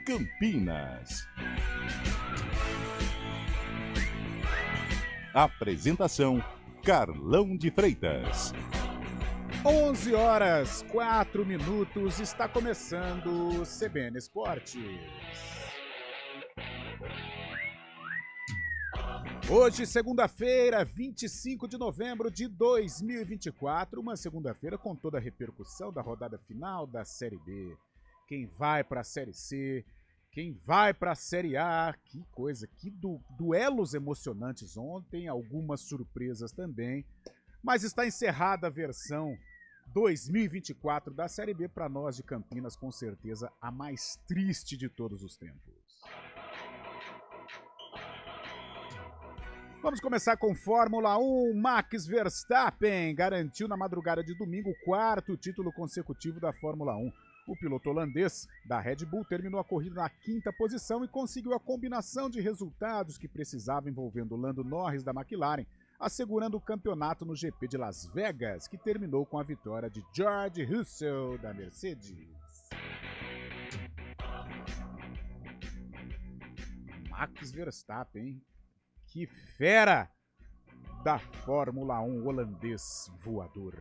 Campinas. Apresentação: Carlão de Freitas. 11 horas 4 minutos, está começando o CBN Esportes. Hoje, segunda-feira, 25 de novembro de 2024, uma segunda-feira com toda a repercussão da rodada final da Série B. Quem vai para a Série C, quem vai para a Série A, que coisa, que duelos emocionantes ontem, algumas surpresas também, mas está encerrada a versão 2024 da Série B, para nós de Campinas, com certeza a mais triste de todos os tempos. Vamos começar com Fórmula 1. Max Verstappen garantiu na madrugada de domingo o quarto título consecutivo da Fórmula 1. O piloto holandês da Red Bull terminou a corrida na quinta posição e conseguiu a combinação de resultados que precisava, envolvendo Lando Norris da McLaren, assegurando o campeonato no GP de Las Vegas, que terminou com a vitória de George Russell da Mercedes. Max Verstappen, hein? Que fera da Fórmula 1, holandês voador.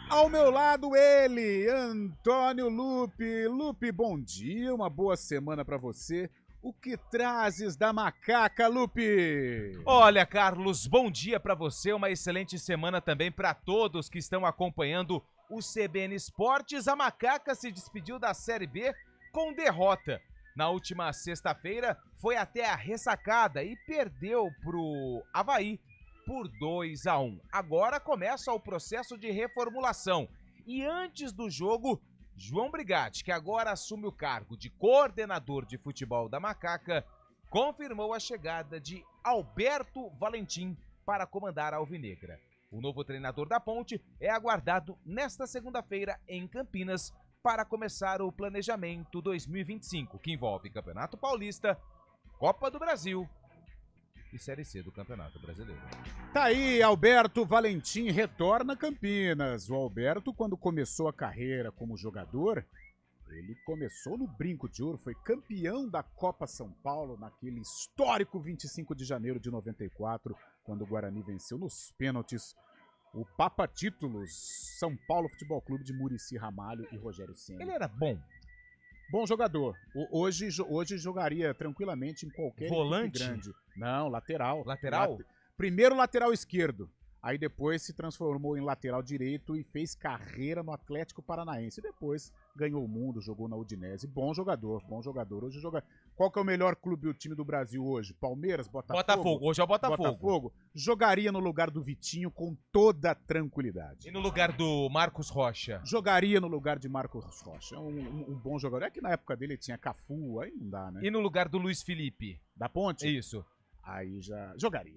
Ao meu lado ele, Antônio Lupe. Lupe, bom dia, uma boa semana para você. O que trazes da macaca, Lupe? Olha, Carlos, bom dia para você, uma excelente semana também para todos que estão acompanhando o CBN Esportes. A macaca se despediu da Série B com derrota. Na última sexta-feira foi até a ressacada e perdeu pro Avaí por 2-1. Agora começa o processo de reformulação. E antes do jogo, João Brigatti, que agora assume o cargo de coordenador de futebol da Macaca, confirmou a chegada de Alberto Valentim para comandar a Alvinegra. O novo treinador da Ponte é aguardado nesta segunda-feira em Campinas para começar o planejamento 2025, que envolve Campeonato Paulista, Copa do Brasil e Série C do Campeonato Brasileiro. Tá aí, Alberto Valentim retorna a Campinas. O Alberto, quando começou a carreira como jogador, ele começou no Brinco de Ouro, foi campeão da Copa São Paulo naquele histórico 25 de janeiro de 94, quando o Guarani venceu nos pênaltis o Papa Títulos, São Paulo Futebol Clube de Muricy Ramalho e Rogério Ceni. Ele era bom. Bom jogador. Hoje jogaria tranquilamente em qualquer volante equipe grande. Não, lateral. Lateral? Primeiro lateral esquerdo. Aí depois se transformou em lateral direito e fez carreira no Atlético Paranaense. Depois ganhou o mundo, jogou na Udinese. Bom jogador, bom jogador. Hoje joga. Qual que é o melhor clube, o time do Brasil hoje? Palmeiras, Botafogo? Botafogo, hoje é o Botafogo. Jogaria no lugar do Vitinho com toda tranquilidade. E no lugar do Marcos Rocha? Jogaria no lugar de Marcos Rocha. Um bom jogador. É que na época dele tinha Cafu, aí não dá, né? E no lugar do Luiz Felipe? Da Ponte? Isso. Aí já... Jogaria.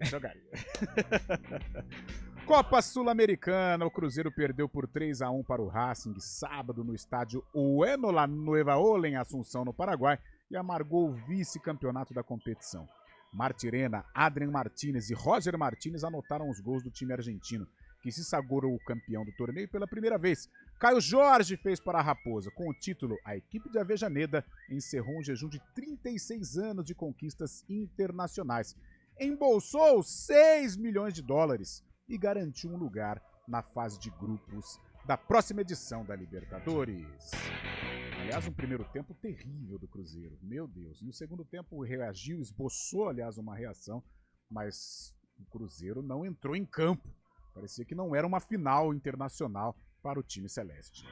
Copa Sul-Americana, o Cruzeiro perdeu por 3-1 para o Racing sábado no estádio Bueno La Nueva Ola, em Assunção, no Paraguai, e amargou o vice-campeonato da competição. Martirena, Adrian Martínez e Roger Martínez anotaram os gols do time argentino, que se sagrou o campeão do torneio pela primeira vez. Caio Jorge fez para a Raposa. Com o título, a equipe de Avejaneda encerrou um jejum de 36 anos de conquistas internacionais. Embolsou 6 milhões de dólares e garantiu um lugar na fase de grupos da próxima edição da Libertadores. Aliás, um primeiro tempo terrível do Cruzeiro. Meu Deus. No segundo tempo reagiu, esboçou, aliás, uma reação, mas o Cruzeiro não entrou em campo. Parecia que não era uma final internacional para o time celeste.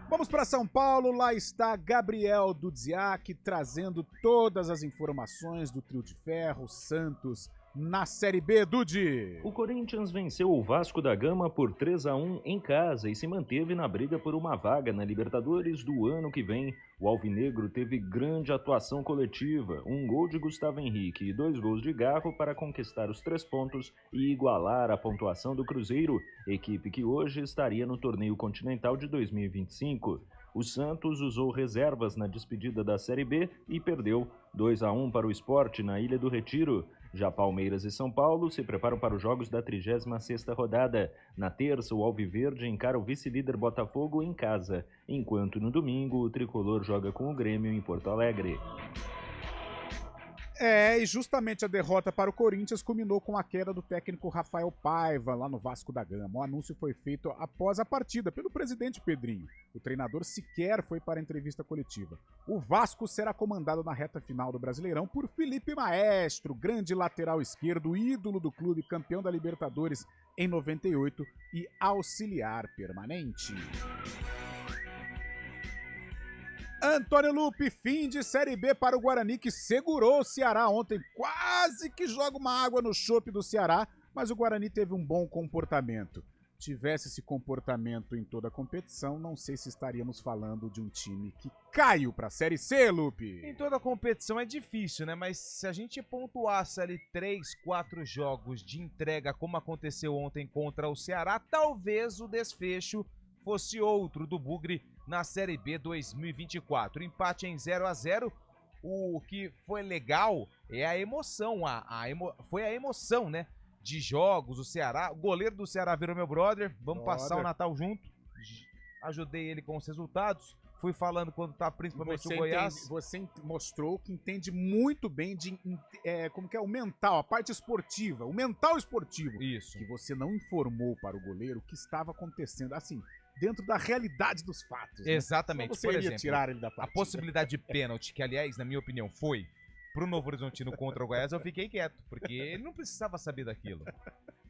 Vamos para São Paulo, lá está Gabriel Dudziak trazendo todas as informações do trio de ferro, Santos, na Série B, Dudi. O Corinthians venceu o Vasco da Gama por 3-1 em casa e se manteve na briga por uma vaga na Libertadores do ano que vem. O alvinegro teve grande atuação coletiva, um gol de Gustavo Henrique e 2 gols de Garro para conquistar os 3 pontos e igualar a pontuação do Cruzeiro, equipe que hoje estaria no torneio continental de 2025. O Santos usou reservas na despedida da Série B e perdeu 2-1 para o Sport na Ilha do Retiro. Já Palmeiras e São Paulo se preparam para os jogos da 36ª rodada. Na terça, o Alviverde encara o vice-líder Botafogo em casa, enquanto no domingo o Tricolor joga com o Grêmio em Porto Alegre. E justamente a derrota para o Corinthians culminou com a queda do técnico Rafael Paiva, lá no Vasco da Gama. O anúncio foi feito após a partida pelo presidente Pedrinho. O treinador sequer foi para a entrevista coletiva. O Vasco será comandado na reta final do Brasileirão por Felipe Maestro, grande lateral esquerdo, ídolo do clube, campeão da Libertadores em 98 e auxiliar permanente. Antônio Lupi, fim de Série B para o Guarani, que segurou o Ceará ontem. Quase que joga uma água no chope do Ceará, mas o Guarani teve um bom comportamento. Tivesse esse comportamento em toda a competição, não sei se estaríamos falando de um time que caiu para a Série C, Lupi. Em toda a competição é difícil, né? Mas se a gente pontuasse ali 3, 4 jogos de entrega, como aconteceu ontem contra o Ceará, talvez o desfecho fosse outro do Bugre na Série B 2024. Empate em 0-0. O que foi legal é a emoção. Foi a emoção, né? De jogos, o Ceará. O goleiro do Ceará virou meu brother. Vamos passar o Natal junto. Ajudei ele com os resultados. Fui falando quando tá principalmente o Goiás. Você mostrou que entende muito bem de como que é o mental, a parte esportiva, o mental esportivo. Isso. Que você não informou para o goleiro o que estava acontecendo. Assim, dentro da realidade dos fatos. Exatamente. Né? Você por iria exemplo, tirar ele da partida. a possibilidade de pênalti, que aliás, na minha opinião, foi pro Novo Horizontino contra o Goiás, eu fiquei quieto, porque ele não precisava saber daquilo.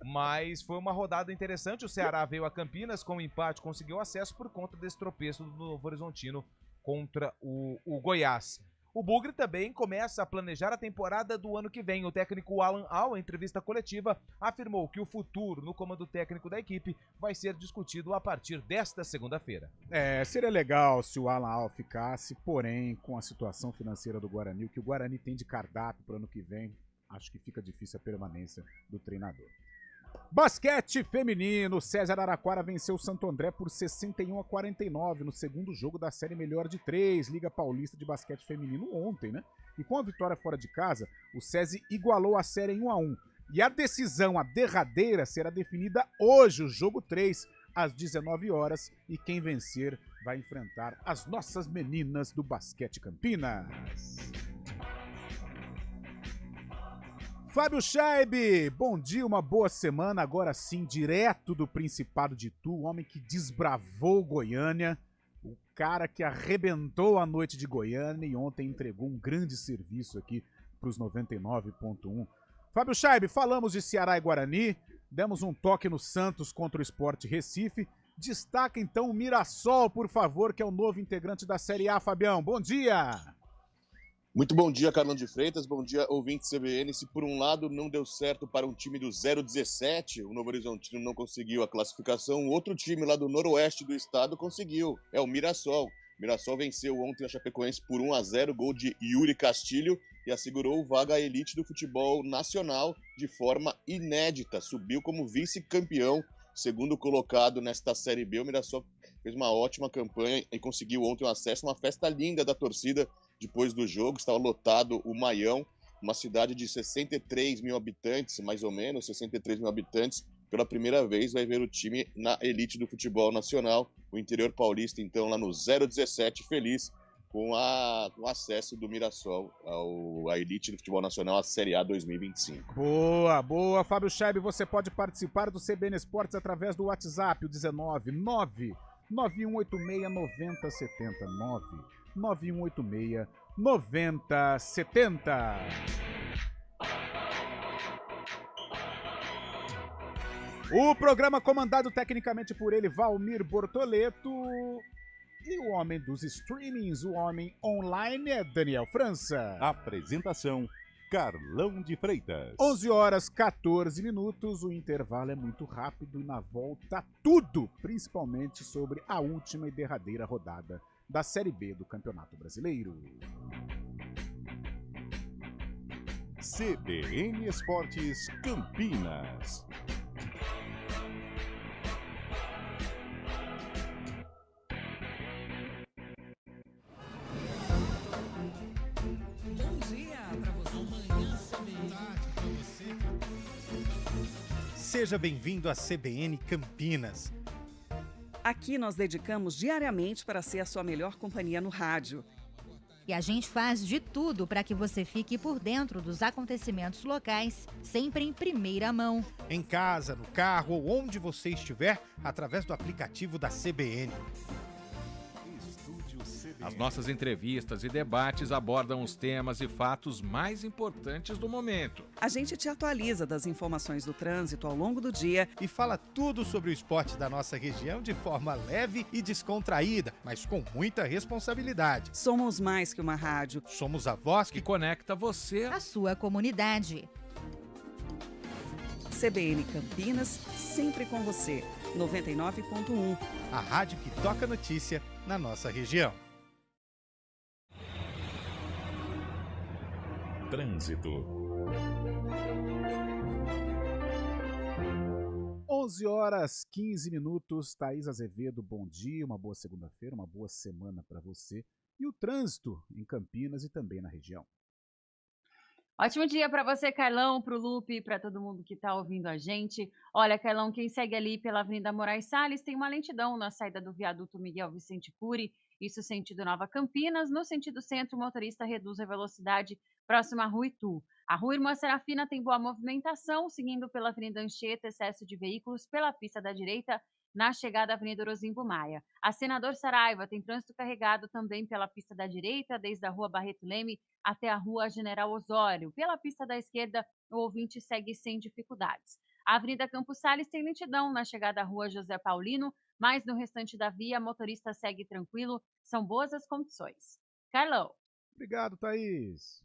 Mas foi uma rodada interessante. O Ceará veio a Campinas com um empate, conseguiu acesso por conta desse tropeço do Novo Horizontino contra o Goiás. O Bugre também começa a planejar a temporada do ano que vem. O técnico Alan Al, em entrevista coletiva, afirmou que o futuro no comando técnico da equipe vai ser discutido a partir desta segunda-feira. Seria legal se o Alan Al ficasse, porém, com a situação financeira do Guarani, o que o Guarani tem de cardápio para o ano que vem, acho que fica difícil a permanência do treinador. Basquete feminino, César Araquara venceu o Santo André por 61-49 no segundo jogo da série melhor de 3, Liga Paulista de Basquete Feminino ontem, né? E com a vitória fora de casa, o SESI igualou a série em 1-1. E a decisão, a derradeira, será definida hoje, o jogo 3, às 19 horas, e quem vencer vai enfrentar as nossas meninas do Basquete Campinas. Fábio Scheibe, bom dia, uma boa semana, agora sim, direto do Principado de Itu, o homem que desbravou Goiânia, o cara que arrebentou a noite de Goiânia e ontem entregou um grande serviço aqui para os 99.1. Fábio Scheibe, falamos de Ceará e Guarani, demos um toque no Santos contra o Sport Recife, destaca então o Mirassol, por favor, que é o novo integrante da Série A, Fabião, bom dia! Muito bom dia, Carlão de Freitas, bom dia, ouvinte CBN. Se por um lado não deu certo para um time do 017, o Novo Horizontino não conseguiu a classificação, outro time lá do noroeste do estado conseguiu, é o Mirassol. O Mirassol venceu ontem a Chapecoense por 1-0, gol de Yuri Castilho, e assegurou vaga à elite do futebol nacional de forma inédita. Subiu como vice-campeão, segundo colocado nesta Série B. O Mirassol fez uma ótima campanha e conseguiu ontem um acesso, uma festa linda da torcida. Depois do jogo, estava lotado o Maião, uma cidade de 63 mil habitantes, mais ou menos, 63 mil habitantes. Pela primeira vez vai ver o time na elite do futebol nacional. O interior paulista, então, lá no 017, feliz com o acesso do Mirassol à elite do futebol nacional, a Série A 2025. Boa, boa. Fábio Scheibe, você pode participar do CBN Esportes através do WhatsApp, o 19 9 9186 9070 9186 9070. O programa comandado tecnicamente por ele, Valmir Bortoleto, e o homem dos streamings, o homem online é Daniel França. Apresentação, Carlão de Freitas. 11 horas 14 minutos, o intervalo é muito rápido e na volta tudo, principalmente sobre a última e derradeira rodada da Série B do Campeonato Brasileiro. CBN Esportes Campinas. Bom dia pra você. Amanhã CBN. Seja bem-vindo à CBN Campinas. Aqui nós dedicamos diariamente para ser a sua melhor companhia no rádio. E a gente faz de tudo para que você fique por dentro dos acontecimentos locais, sempre em primeira mão. Em casa, no carro ou onde você estiver, através do aplicativo da CBN. As nossas entrevistas e debates abordam os temas e fatos mais importantes do momento. A gente te atualiza das informações do trânsito ao longo do dia E fala tudo sobre o esporte da nossa região de forma leve e descontraída, mas com muita responsabilidade. Somos mais que uma rádio. Somos a voz Que que conecta você. A sua comunidade. CBN Campinas, sempre com você. 99.1. a rádio que toca notícia na nossa região. Trânsito. 11h15. Thaís Azevedo, bom dia, uma boa segunda-feira, uma boa semana para você. E o trânsito em Campinas e também na região. Ótimo dia para você, Carlão, para o Lupe, para todo mundo que está ouvindo a gente. Olha, Carlão, quem segue ali pela Avenida Moraes Salles tem uma lentidão na saída do viaduto Miguel Vicente Cury, isso sentido Nova Campinas. No sentido centro, o motorista reduz a velocidade próximo à Rua Itu. A Rua Irmã Serafina tem boa movimentação, seguindo pela Avenida Anchieta, excesso de veículos pela pista da direita, na chegada à Avenida Orozimbo Maia. A Senador Saraiva tem trânsito carregado também pela pista da direita, desde a Rua Barreto Leme até a Rua General Osório. Pela pista da esquerda, o ouvinte segue sem dificuldades. A Avenida Campos Sales tem lentidão na chegada à Rua José Paulino, mas no restante da via, motorista segue tranquilo, são boas as condições. Carlão. Obrigado, Thaís.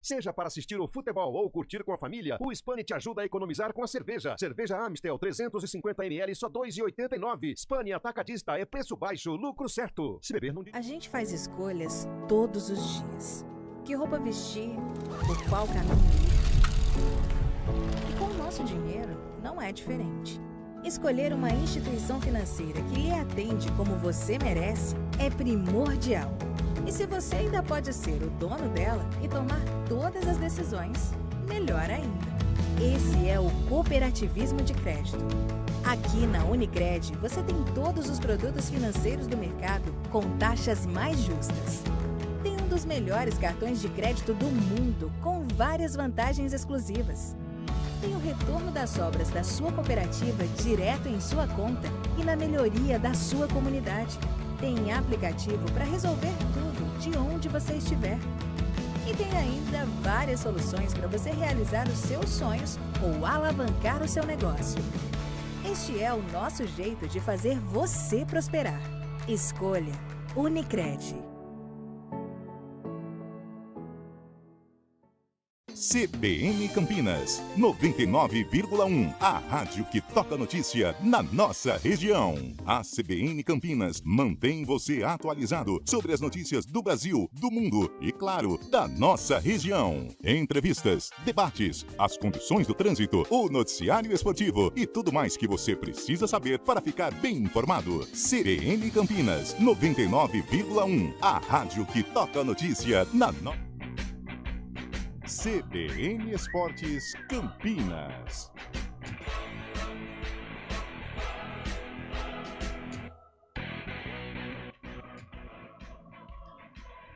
Seja para assistir o futebol ou curtir com a família, o Spani te ajuda a economizar com a cerveja. Cerveja Amstel 350 ml só R$ 2,89. Spani Atacadista é preço baixo, lucro certo. Se beber não... A gente faz escolhas todos os dias. Que roupa vestir, por qual caminho ir. E com o nosso dinheiro não é diferente. Escolher uma instituição financeira que lhe atende como você merece é primordial. E se você ainda pode ser o dono dela e tomar todas as decisões, melhor ainda. Esse é o cooperativismo de crédito. Aqui na Unicred, você tem todos os produtos financeiros do mercado com taxas mais justas. Tem um dos melhores cartões de crédito do mundo, com várias vantagens exclusivas. Tem o retorno das sobras da sua cooperativa direto em sua conta e na melhoria da sua comunidade. Tem aplicativo para resolver tudo de onde você estiver. E tem ainda várias soluções para você realizar os seus sonhos ou alavancar o seu negócio. Este é o nosso jeito de fazer você prosperar. Escolha Unicred. CBN Campinas, 99,1. A rádio que toca notícia na nossa região. A CBN Campinas mantém você atualizado sobre as notícias do Brasil, do mundo e, claro, da nossa região. Entrevistas, debates, as condições do trânsito, o noticiário esportivo e tudo mais que você precisa saber para ficar bem informado. CBN Campinas, 99,1. A rádio que toca notícia na nossa... CBN Esportes Campinas.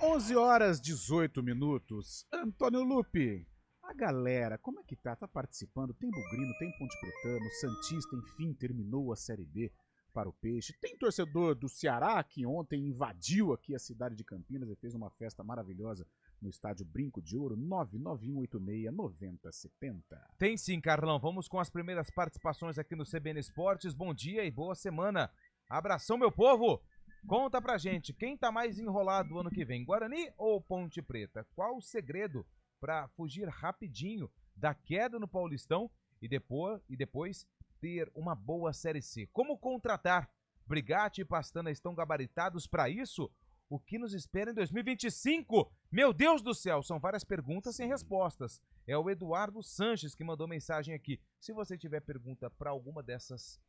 11h18. Antônio Lupe, a galera, como é que tá? Tá participando? Tem Bugrino, tem Ponte Pretano, Santista, enfim, terminou a Série B para o Peixe. Tem torcedor do Ceará que ontem invadiu aqui a cidade de Campinas e fez uma festa maravilhosa no estádio Brinco de Ouro, 99186-9070. Tem sim, Carlão. Vamos com as primeiras participações aqui no CBN Esportes. Bom dia e boa semana. Abração, meu povo. Conta pra gente, quem tá mais enrolado ano que vem, Guarani ou Ponte Preta? Qual o segredo para fugir rapidinho da queda no Paulistão e depois ter uma boa Série C? Como contratar? Brigatti e Pastana estão gabaritados para isso? O que nos espera em 2025? Meu Deus do céu, são várias perguntas sem respostas. É o Eduardo Sanches que mandou mensagem aqui. Se você tiver pergunta para alguma dessas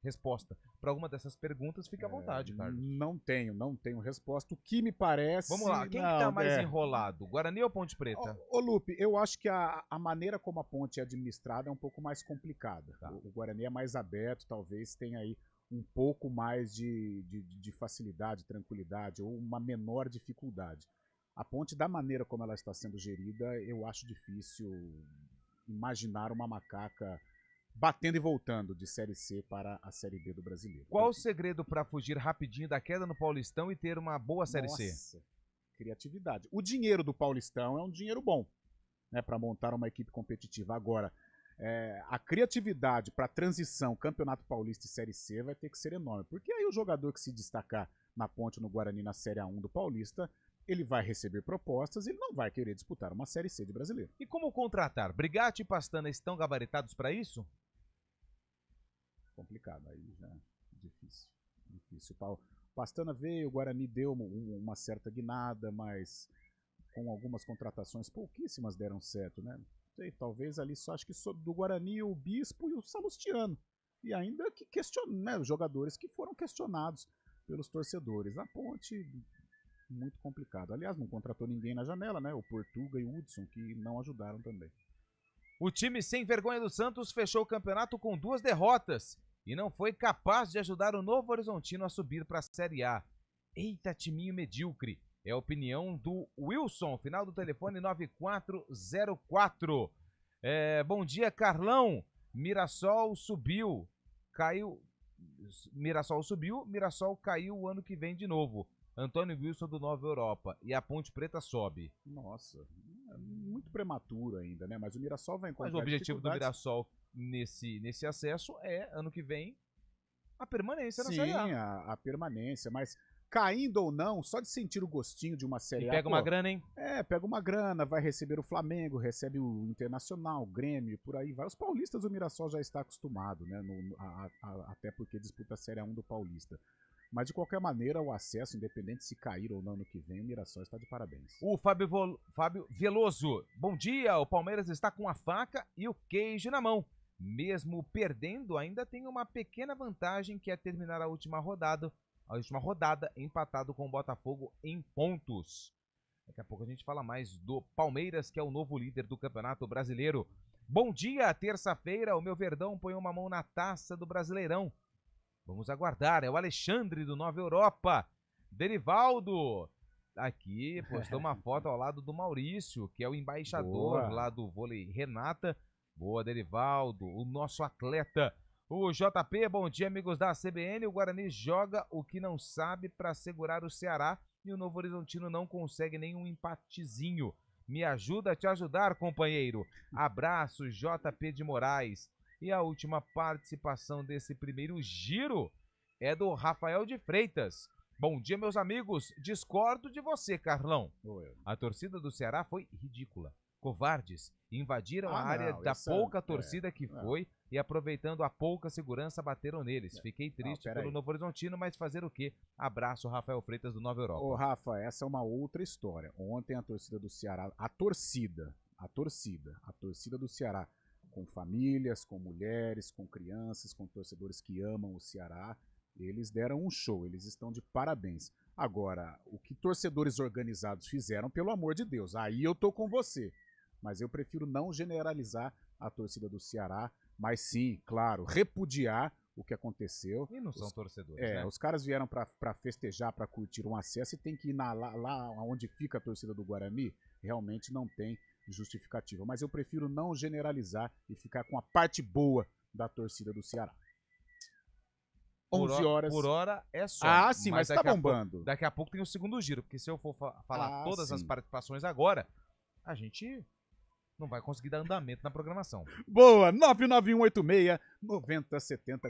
resposta para alguma dessas perguntas, fique à vontade, Carlos. Não tenho resposta. O que me parece... Vamos lá, quem que tá mais enrolado? Guarani ou Ponte Preta? Ô Lupe, eu acho que a maneira como a Ponte é administrada é um pouco mais complicada. Tá. O Guarani é mais aberto, talvez tenha aí um pouco mais de facilidade, tranquilidade, ou uma menor dificuldade. A Ponte, da maneira como ela está sendo gerida, eu acho difícil imaginar uma macaca batendo e voltando de Série C para a Série B do Brasileiro. Qual o segredo para fugir rapidinho da queda no Paulistão e ter uma boa Série C? Nossa, criatividade. O dinheiro do Paulistão é um dinheiro bom, né, para montar uma equipe competitiva. Agora, a criatividade para transição Campeonato Paulista e Série C vai ter que ser enorme, porque aí o jogador que se destacar na Ponte, no Guarani, na Série A1 do Paulista, ele vai receber propostas e ele não vai querer disputar uma Série C de Brasileiro. E como contratar? Brigatti e Pastana estão gabaritados para isso? Complicado, aí já difícil. O Pastana veio, o Guarani deu uma certa guinada, mas com algumas contratações pouquíssimas deram certo, né? Sei, talvez ali só, acho que do Guarani o Bispo e o Salustiano. E ainda que né, os jogadores que foram questionados pelos torcedores. A Ponte, muito complicado. Aliás, não contratou ninguém na janela, né? O Portuga e o Hudson, que não ajudaram também. O time sem vergonha do Santos fechou o campeonato com 2 derrotas e não foi capaz de ajudar o Novo Horizontino a subir para a Série A. Eita, timinho medíocre. É a opinião do Wilson, final do telefone 9404. Bom dia, Carlão. Mirassol subiu, caiu. Mirassol subiu, Mirassol caiu o ano que vem de novo. Antônio Wilson do Nova Europa. E a Ponte Preta sobe. Nossa, é muito prematuro ainda, né? Mas o Mirassol vai encontrar. Mas o objetivo do Mirassol nesse acesso é, ano que vem, a permanência na Série A. Sim, a permanência, mas caindo ou não, só de sentir o gostinho de uma Série A. Pega uma grana, hein? Pega uma grana, vai receber o Flamengo, recebe o Internacional, o Grêmio, por aí vai. Os paulistas, o Mirassol já está acostumado, né? Até porque disputa a Série A1 do Paulista. Mas de qualquer maneira, o acesso, independente se cair ou não ano que vem, o Mirassol está de parabéns. O Fábio Veloso. Bom dia, o Palmeiras está com a faca e o queijo na mão. Mesmo perdendo, ainda tem uma pequena vantagem, que é terminar a última rodada empatado com o Botafogo em pontos. Daqui a pouco a gente fala mais do Palmeiras, que é o novo líder do Campeonato Brasileiro. Bom dia, terça-feira, o meu Verdão põe uma mão na taça do Brasileirão. Vamos aguardar, é o Alexandre do Nova Europa. Derivaldo, aqui postou uma foto ao lado do Maurício, que é o embaixador lá do vôlei Renata. Boa, Derivaldo, o nosso atleta. O JP, bom dia, amigos da CBN. O Guarani joga o que não sabe para segurar o Ceará e o Novo Horizontino não consegue nenhum empatezinho. Me ajuda a te ajudar, companheiro. Abraço, JP de Moraes. E a última participação desse primeiro giro é do Rafael de Freitas. Bom dia, meus amigos. Discordo de você, Carlão. A torcida do Ceará foi ridícula. Covardes. Invadiram a área da pouca torcida que foi e, aproveitando a pouca segurança, bateram neles. Fiquei triste pelo Novo Horizontino, mas fazer o quê? Abraço, Rafael Freitas do Nova Europa. Ô, Rafa, essa é uma outra história. Ontem a torcida do Ceará, a torcida do Ceará, com famílias, com mulheres, com crianças, com torcedores que amam o Ceará, eles deram um show, eles estão de parabéns. Agora, o que torcedores organizados fizeram, pelo amor de Deus, aí eu tô com você. Mas eu prefiro não generalizar a torcida do Ceará, mas sim, claro, repudiar o que aconteceu. E não são torcedores, né? Os caras vieram pra festejar, pra curtir um acesso e tem que ir lá onde fica a torcida do Guarani, realmente não tem justificativa. Mas eu prefiro não generalizar e ficar com a parte boa da torcida do Ceará. 11 horas. Por hora é só. Ah, sim, mas tá bombando. Daqui a pouco tem o segundo giro, porque se eu for falar todas as participações agora, a gente não vai conseguir dar andamento na programação. Boa! 99186-9070.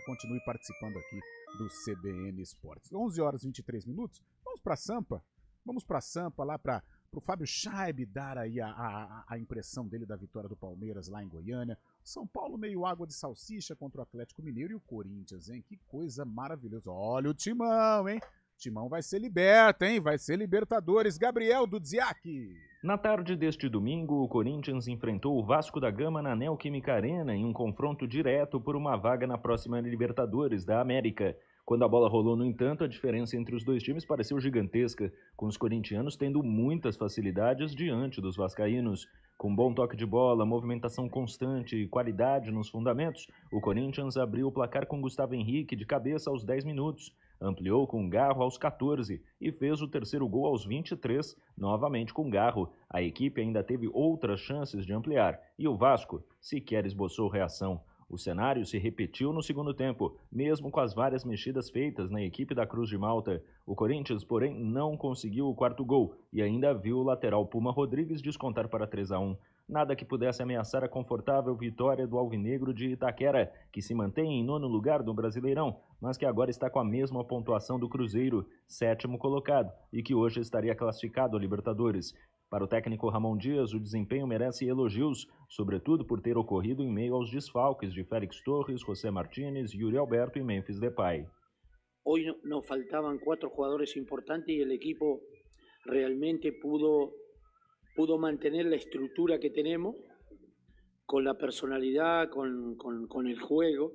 Continue participando aqui do CBN Esportes. 11 horas e 23 minutos. Vamos pra Sampa. Vamos pra Sampa, lá pro Fábio Scheib dar aí a impressão dele da vitória do Palmeiras lá em Goiânia. São Paulo meio água de salsicha contra o Atlético Mineiro e o Corinthians, hein? Que coisa maravilhosa. Olha o Timão, hein? Timão vai ser liberto, hein? Vai ser Libertadores. Gabriel Dudziak. Na tarde deste domingo, o Corinthians enfrentou o Vasco da Gama na Neoquímica Arena em um confronto direto por uma vaga na próxima Libertadores da América. Quando a bola rolou, no entanto, a diferença entre os dois times pareceu gigantesca, com os corintianos tendo muitas facilidades diante dos vascaínos. Com bom toque de bola, movimentação constante e qualidade nos fundamentos, o Corinthians abriu o placar com Gustavo Henrique de cabeça aos 10 minutos, ampliou com Garro aos 14 e fez o terceiro gol aos 23, novamente com Garro. A equipe ainda teve outras chances de ampliar e o Vasco sequer esboçou reação. O cenário se repetiu no segundo tempo, mesmo com as várias mexidas feitas na equipe da Cruz de Malta. O Corinthians, porém, não conseguiu o quarto gol e ainda viu o lateral Puma Rodrigues descontar para 3-1. Nada que pudesse ameaçar a confortável vitória do Alvinegro de Itaquera, que se mantém em 9º lugar do Brasileirão, mas que agora está com a mesma pontuação do Cruzeiro, 7º colocado, e que hoje estaria classificado ao Libertadores. Para o técnico Ramon Dias, o desempenho merece elogios, sobretudo por ter ocorrido em meio aos desfalques de Félix Torres, José Martínez, Yuri Alberto e Memphis Depay. Hoy nos faltaban 4 jugadores importantes y el equipo realmente pudo mantener la estructura que tenemos, con la personalidad, con el juego.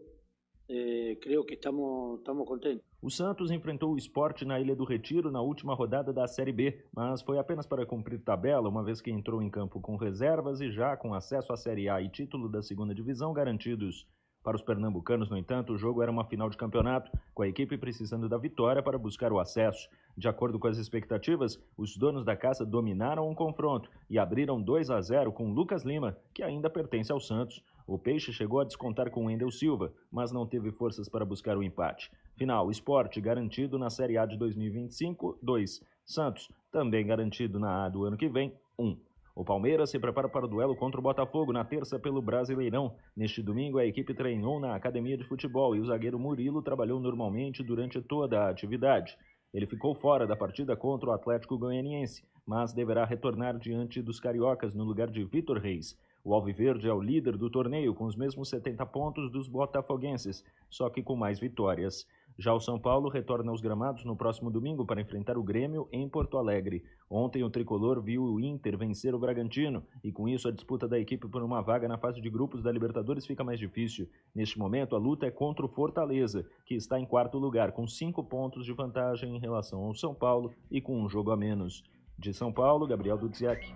Creo que estamos contentos. O Santos enfrentou o Sport na Ilha do Retiro na última rodada da Série B, mas foi apenas para cumprir tabela, uma vez que entrou em campo com reservas e já com acesso à Série A e título da 2ª divisão garantidos. Para os pernambucanos, no entanto, o jogo era uma final de campeonato, com a equipe precisando da vitória para buscar o acesso. De acordo com as expectativas, os donos da casa dominaram o confronto e abriram 2-0 com Lucas Lima, que ainda pertence ao Santos. O Peixe chegou a descontar com Wendel Silva, mas não teve forças para buscar o empate. Final, Sport garantido na Série A de 2025, 2. Santos, também garantido na A do ano que vem, 1. O Palmeiras se prepara para o duelo contra o Botafogo na terça pelo Brasileirão. Neste domingo, a equipe treinou na academia de futebol e o zagueiro Murilo trabalhou normalmente durante toda a atividade. Ele ficou fora da partida contra o Atlético Goianiense, mas deverá retornar diante dos cariocas no lugar de Vitor Reis. O Alviverde é o líder do torneio, com os mesmos 70 pontos dos botafoguenses, só que com mais vitórias. Já o São Paulo retorna aos gramados no próximo domingo para enfrentar o Grêmio em Porto Alegre. Ontem o tricolor viu o Inter vencer o Bragantino e com isso a disputa da equipe por uma vaga na fase de grupos da Libertadores fica mais difícil. Neste momento a luta é contra o Fortaleza, que está em 4º lugar com 5 pontos de vantagem em relação ao São Paulo e com um jogo a menos. De São Paulo, Gabriel Dudziak.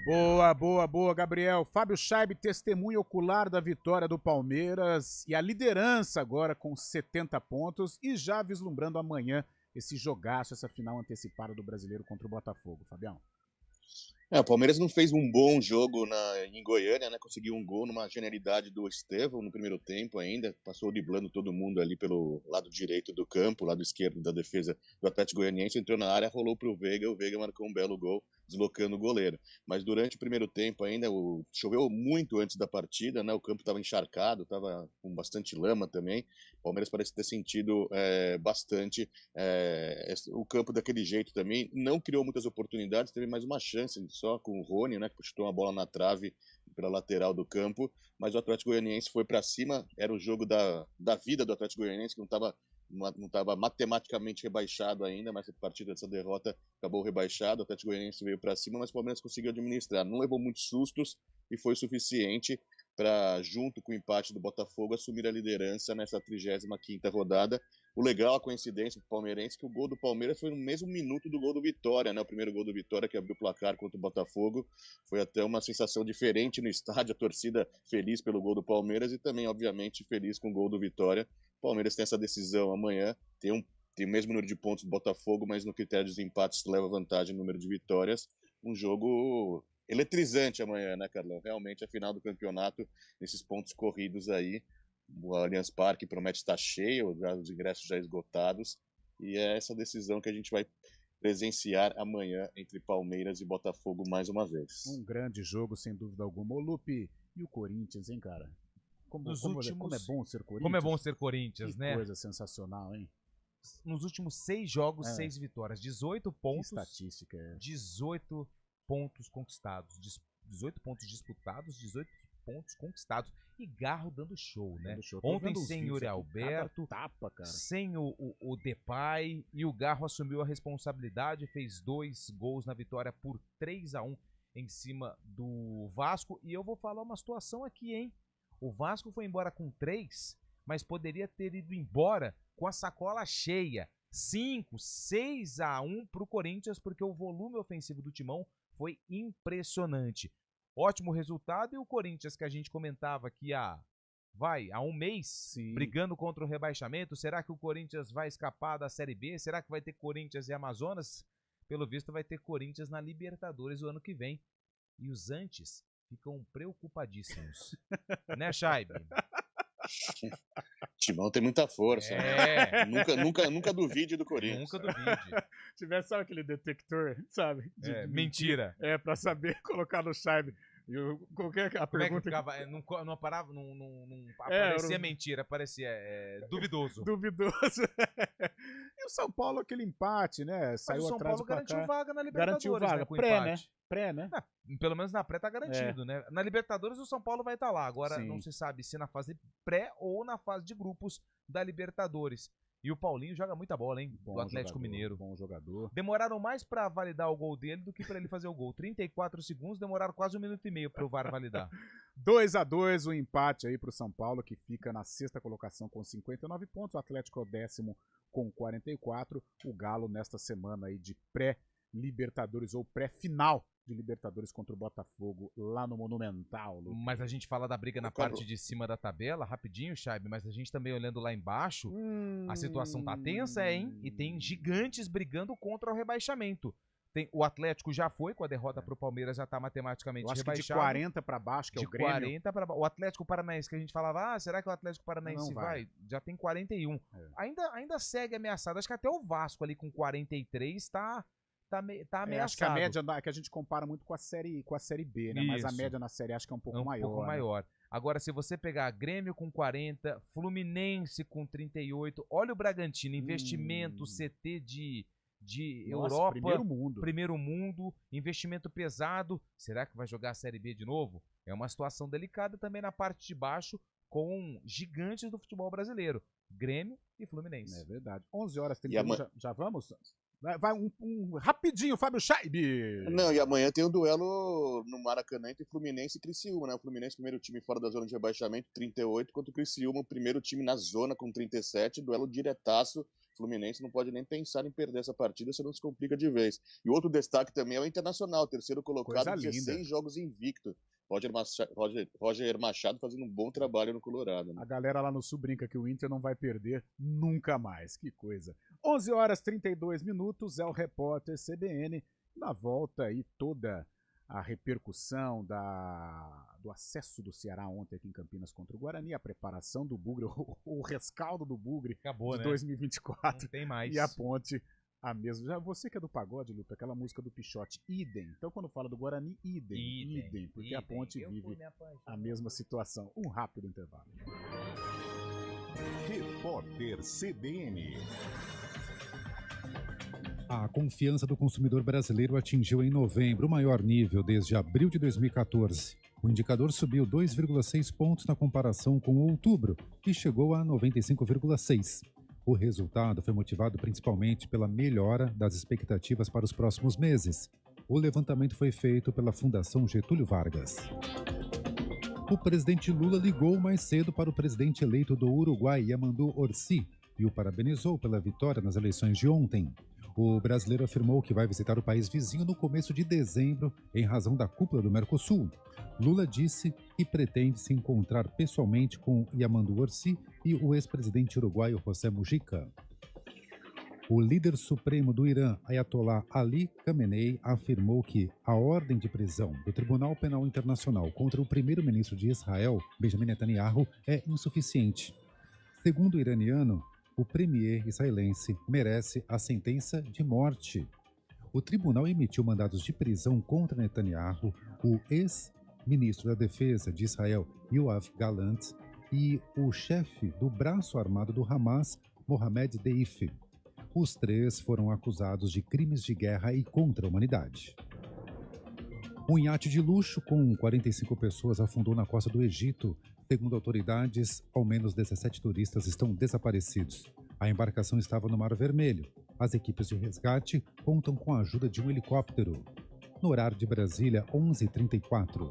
Boa, Gabriel. Fábio Scheib, testemunha ocular da vitória do Palmeiras e a liderança agora com 70 pontos e já vislumbrando amanhã esse jogaço, essa final antecipada do Brasileiro contra o Botafogo. Fabião. O Palmeiras não fez um bom jogo em Goiânia, né? Conseguiu um gol numa genialidade do Estevão no primeiro tempo ainda, passou driblando todo mundo ali pelo lado direito do campo, lado esquerdo da defesa do Atlético Goianiense, entrou na área, rolou pro Veiga, o Veiga marcou um belo gol, deslocando o goleiro. Mas durante o primeiro tempo ainda, choveu muito antes da partida, né? O campo estava encharcado, estava com bastante lama também. O Palmeiras parece ter sentido bastante o campo daquele jeito também. Não criou muitas oportunidades, teve mais uma chance só com o Rony, né? Que chutou uma bola na trave pela lateral do campo. Mas o Atlético Goianiense foi para cima, era o jogo da vida do Atlético Goianiense, que não estava matematicamente rebaixado ainda, mas a partir dessa derrota acabou rebaixado. O Atlético Goianiense veio para cima, mas o Palmeiras conseguiu administrar. Não levou muitos sustos e foi suficiente para, junto com o empate do Botafogo, assumir a liderança nessa 35ª rodada. O legal, a coincidência do palmeirense, que o gol do Palmeiras foi no mesmo minuto do gol do Vitória, né? O primeiro gol do Vitória que abriu o placar contra o Botafogo. Foi até uma sensação diferente no estádio, a torcida feliz pelo gol do Palmeiras e também, obviamente, feliz com o gol do Vitória. O Palmeiras tem essa decisão amanhã, tem o mesmo número de pontos do Botafogo, mas no critério dos empates leva vantagem no número de vitórias. Um jogo eletrizante amanhã, né, Carlão? Realmente a final do campeonato, nesses pontos corridos aí. O Allianz Parque promete estar cheio, os ingressos já esgotados, e é essa decisão que a gente vai presenciar amanhã entre Palmeiras e Botafogo mais uma vez. Um grande jogo, sem dúvida alguma. O Lupe e o Corinthians, hein, cara? Como é bom ser Corinthians. Como é bom ser Corinthians, que né? Coisa sensacional, hein? Nos últimos 6 jogos, 6 vitórias, 18 pontos. Que estatística é? 18 pontos conquistados, 18 pontos disputados, 18 pontos conquistados. E Garro dando show, né? Tô Ontem vendo os sem vídeos Yuri aqui, Alberto, cada tapa, cara. sem o Depay, e o Garro assumiu a responsabilidade, fez 2 gols na vitória por 3-1 em cima do Vasco. E eu vou falar uma situação aqui, hein? O Vasco foi embora com 3, mas poderia ter ido embora com a sacola cheia. 6-1 para o Corinthians, porque o volume ofensivo do Timão foi impressionante. Ótimo resultado, e o Corinthians que a gente comentava aqui há um mês, brigando contra o rebaixamento. Será que o Corinthians vai escapar da Série B? Será que vai ter Corinthians e Amazonas? Pelo visto vai ter Corinthians na Libertadores o ano que vem. E os antes ficam preocupadíssimos. Né, Chaib? Timão tem muita força. É. Nunca duvide do Corinthians. Nunca duvide. Tivesse, sabe aquele detector, sabe? De mentira. Pra saber colocar no Chaib. Qualquer a Como pergunta. É que ficava? Não parava, não aparecia mentira, parecia duvidoso. Duvidoso. E o São Paulo, aquele empate, né? Saiu Mas o São atrás Paulo do placar. garantiu vaga na Libertadores. Garantiu vaga. Né, com Pré, empate. né? Pelo menos na pré tá garantido, né? Na Libertadores o São Paulo vai estar lá. Agora Sim. não se sabe se na fase pré ou na fase de grupos da Libertadores. E o Paulinho joga muita bola, hein? Do Atlético Mineiro. Bom jogador. Demoraram mais pra validar o gol dele do que pra ele fazer o gol. 34 segundos, demoraram quase 1 minuto e meio pro VAR validar. 2-2 o empate aí pro São Paulo, que fica na 6ª colocação com 59 pontos. O Atlético é o 10º com 44. O Galo nesta semana aí de pré-Libertadores ou pré-final de Libertadores contra o Botafogo lá no Monumental. Mas a gente fala da briga na parte de cima da tabela, rapidinho, Chaib, mas a gente também olhando lá embaixo, a situação tá tensa, hein? E tem gigantes brigando contra o rebaixamento. O Atlético já foi, com a derrota pro Palmeiras já tá matematicamente rebaixado. Que de 40 para baixo, que é o Grêmio. De 40 para baixo. O Atlético Paranaense, que a gente falava, será que o Atlético Paranaense vai? Já tem 41. Ainda segue ameaçado. Acho que até o Vasco ali com 43 tá ameaçado. Acho que a média que a gente compara muito com a série B, né? Mas a média na série acho que é um pouco maior. Pouco maior. Agora, se você pegar Grêmio com 40, Fluminense com 38, olha o Bragantino, investimento, CT de Europa, primeiro mundo, investimento pesado. Será que vai jogar a Série B de novo? É uma situação delicada também na parte de baixo, com gigantes do futebol brasileiro, Grêmio e Fluminense. É verdade. 11h31, já vamos? Vai rapidinho, Fábio Chaib. Não, e amanhã tem um duelo no Maracanã entre Fluminense e Criciúma, né? O Fluminense, primeiro time fora da zona de rebaixamento, 38, contra o Criciúma, o primeiro time na zona com 37, duelo diretaço. Fluminense não pode nem pensar em perder essa partida, senão se complica de vez. E outro destaque também é o Internacional, terceiro colocado, 16 jogos invicto. Roger Machado fazendo um bom trabalho no Colorado. Né? A galera lá no Sul brinca que o Inter não vai perder nunca mais. Que coisa. 11h32, é o repórter CBN. Na volta aí toda a repercussão do acesso do Ceará ontem aqui em Campinas contra o Guarani, a preparação do Bugre, o rescaldo do Bugre. Acabou, de 2024. Não tem mais. E a ponte a mesma. Já você que é do pagode, Lupe, aquela música do Pichote, idem. Então quando fala do Guarani, idem, porque a ponte vive a mesma situação. Um rápido intervalo. Repórter CBN. A confiança do consumidor brasileiro atingiu em novembro o maior nível desde abril de 2014. O indicador subiu 2,6 pontos na comparação com outubro, que chegou a 95,6. O resultado foi motivado principalmente pela melhora das expectativas para os próximos meses. O levantamento foi feito pela Fundação Getúlio Vargas. O presidente Lula ligou mais cedo para o presidente eleito do Uruguai, Yamandu Orsi, e o parabenizou pela vitória nas eleições de ontem. O brasileiro afirmou que vai visitar o país vizinho no começo de dezembro, em razão da cúpula do Mercosul. Lula disse que pretende se encontrar pessoalmente com Yamandu Orsi e o ex-presidente uruguaio José Mujica. O líder supremo do Irã, Ayatollah Ali Khamenei, afirmou que a ordem de prisão do Tribunal Penal Internacional contra o primeiro-ministro de Israel, Benjamin Netanyahu, é insuficiente. Segundo o iraniano, o premier israelense merece a sentença de morte. O tribunal emitiu mandados de prisão contra Netanyahu, o ex-ministro da Defesa de Israel, Yoav Gallant, e o chefe do braço armado do Hamas, Mohamed Deif. Os três foram acusados de crimes de guerra e contra a humanidade. Um iate de luxo com 45 pessoas afundou na costa do Egito. Segundo autoridades, ao menos 17 turistas estão desaparecidos. A embarcação estava no Mar Vermelho. As equipes de resgate contam com a ajuda de um helicóptero. No horário de Brasília, 11h34.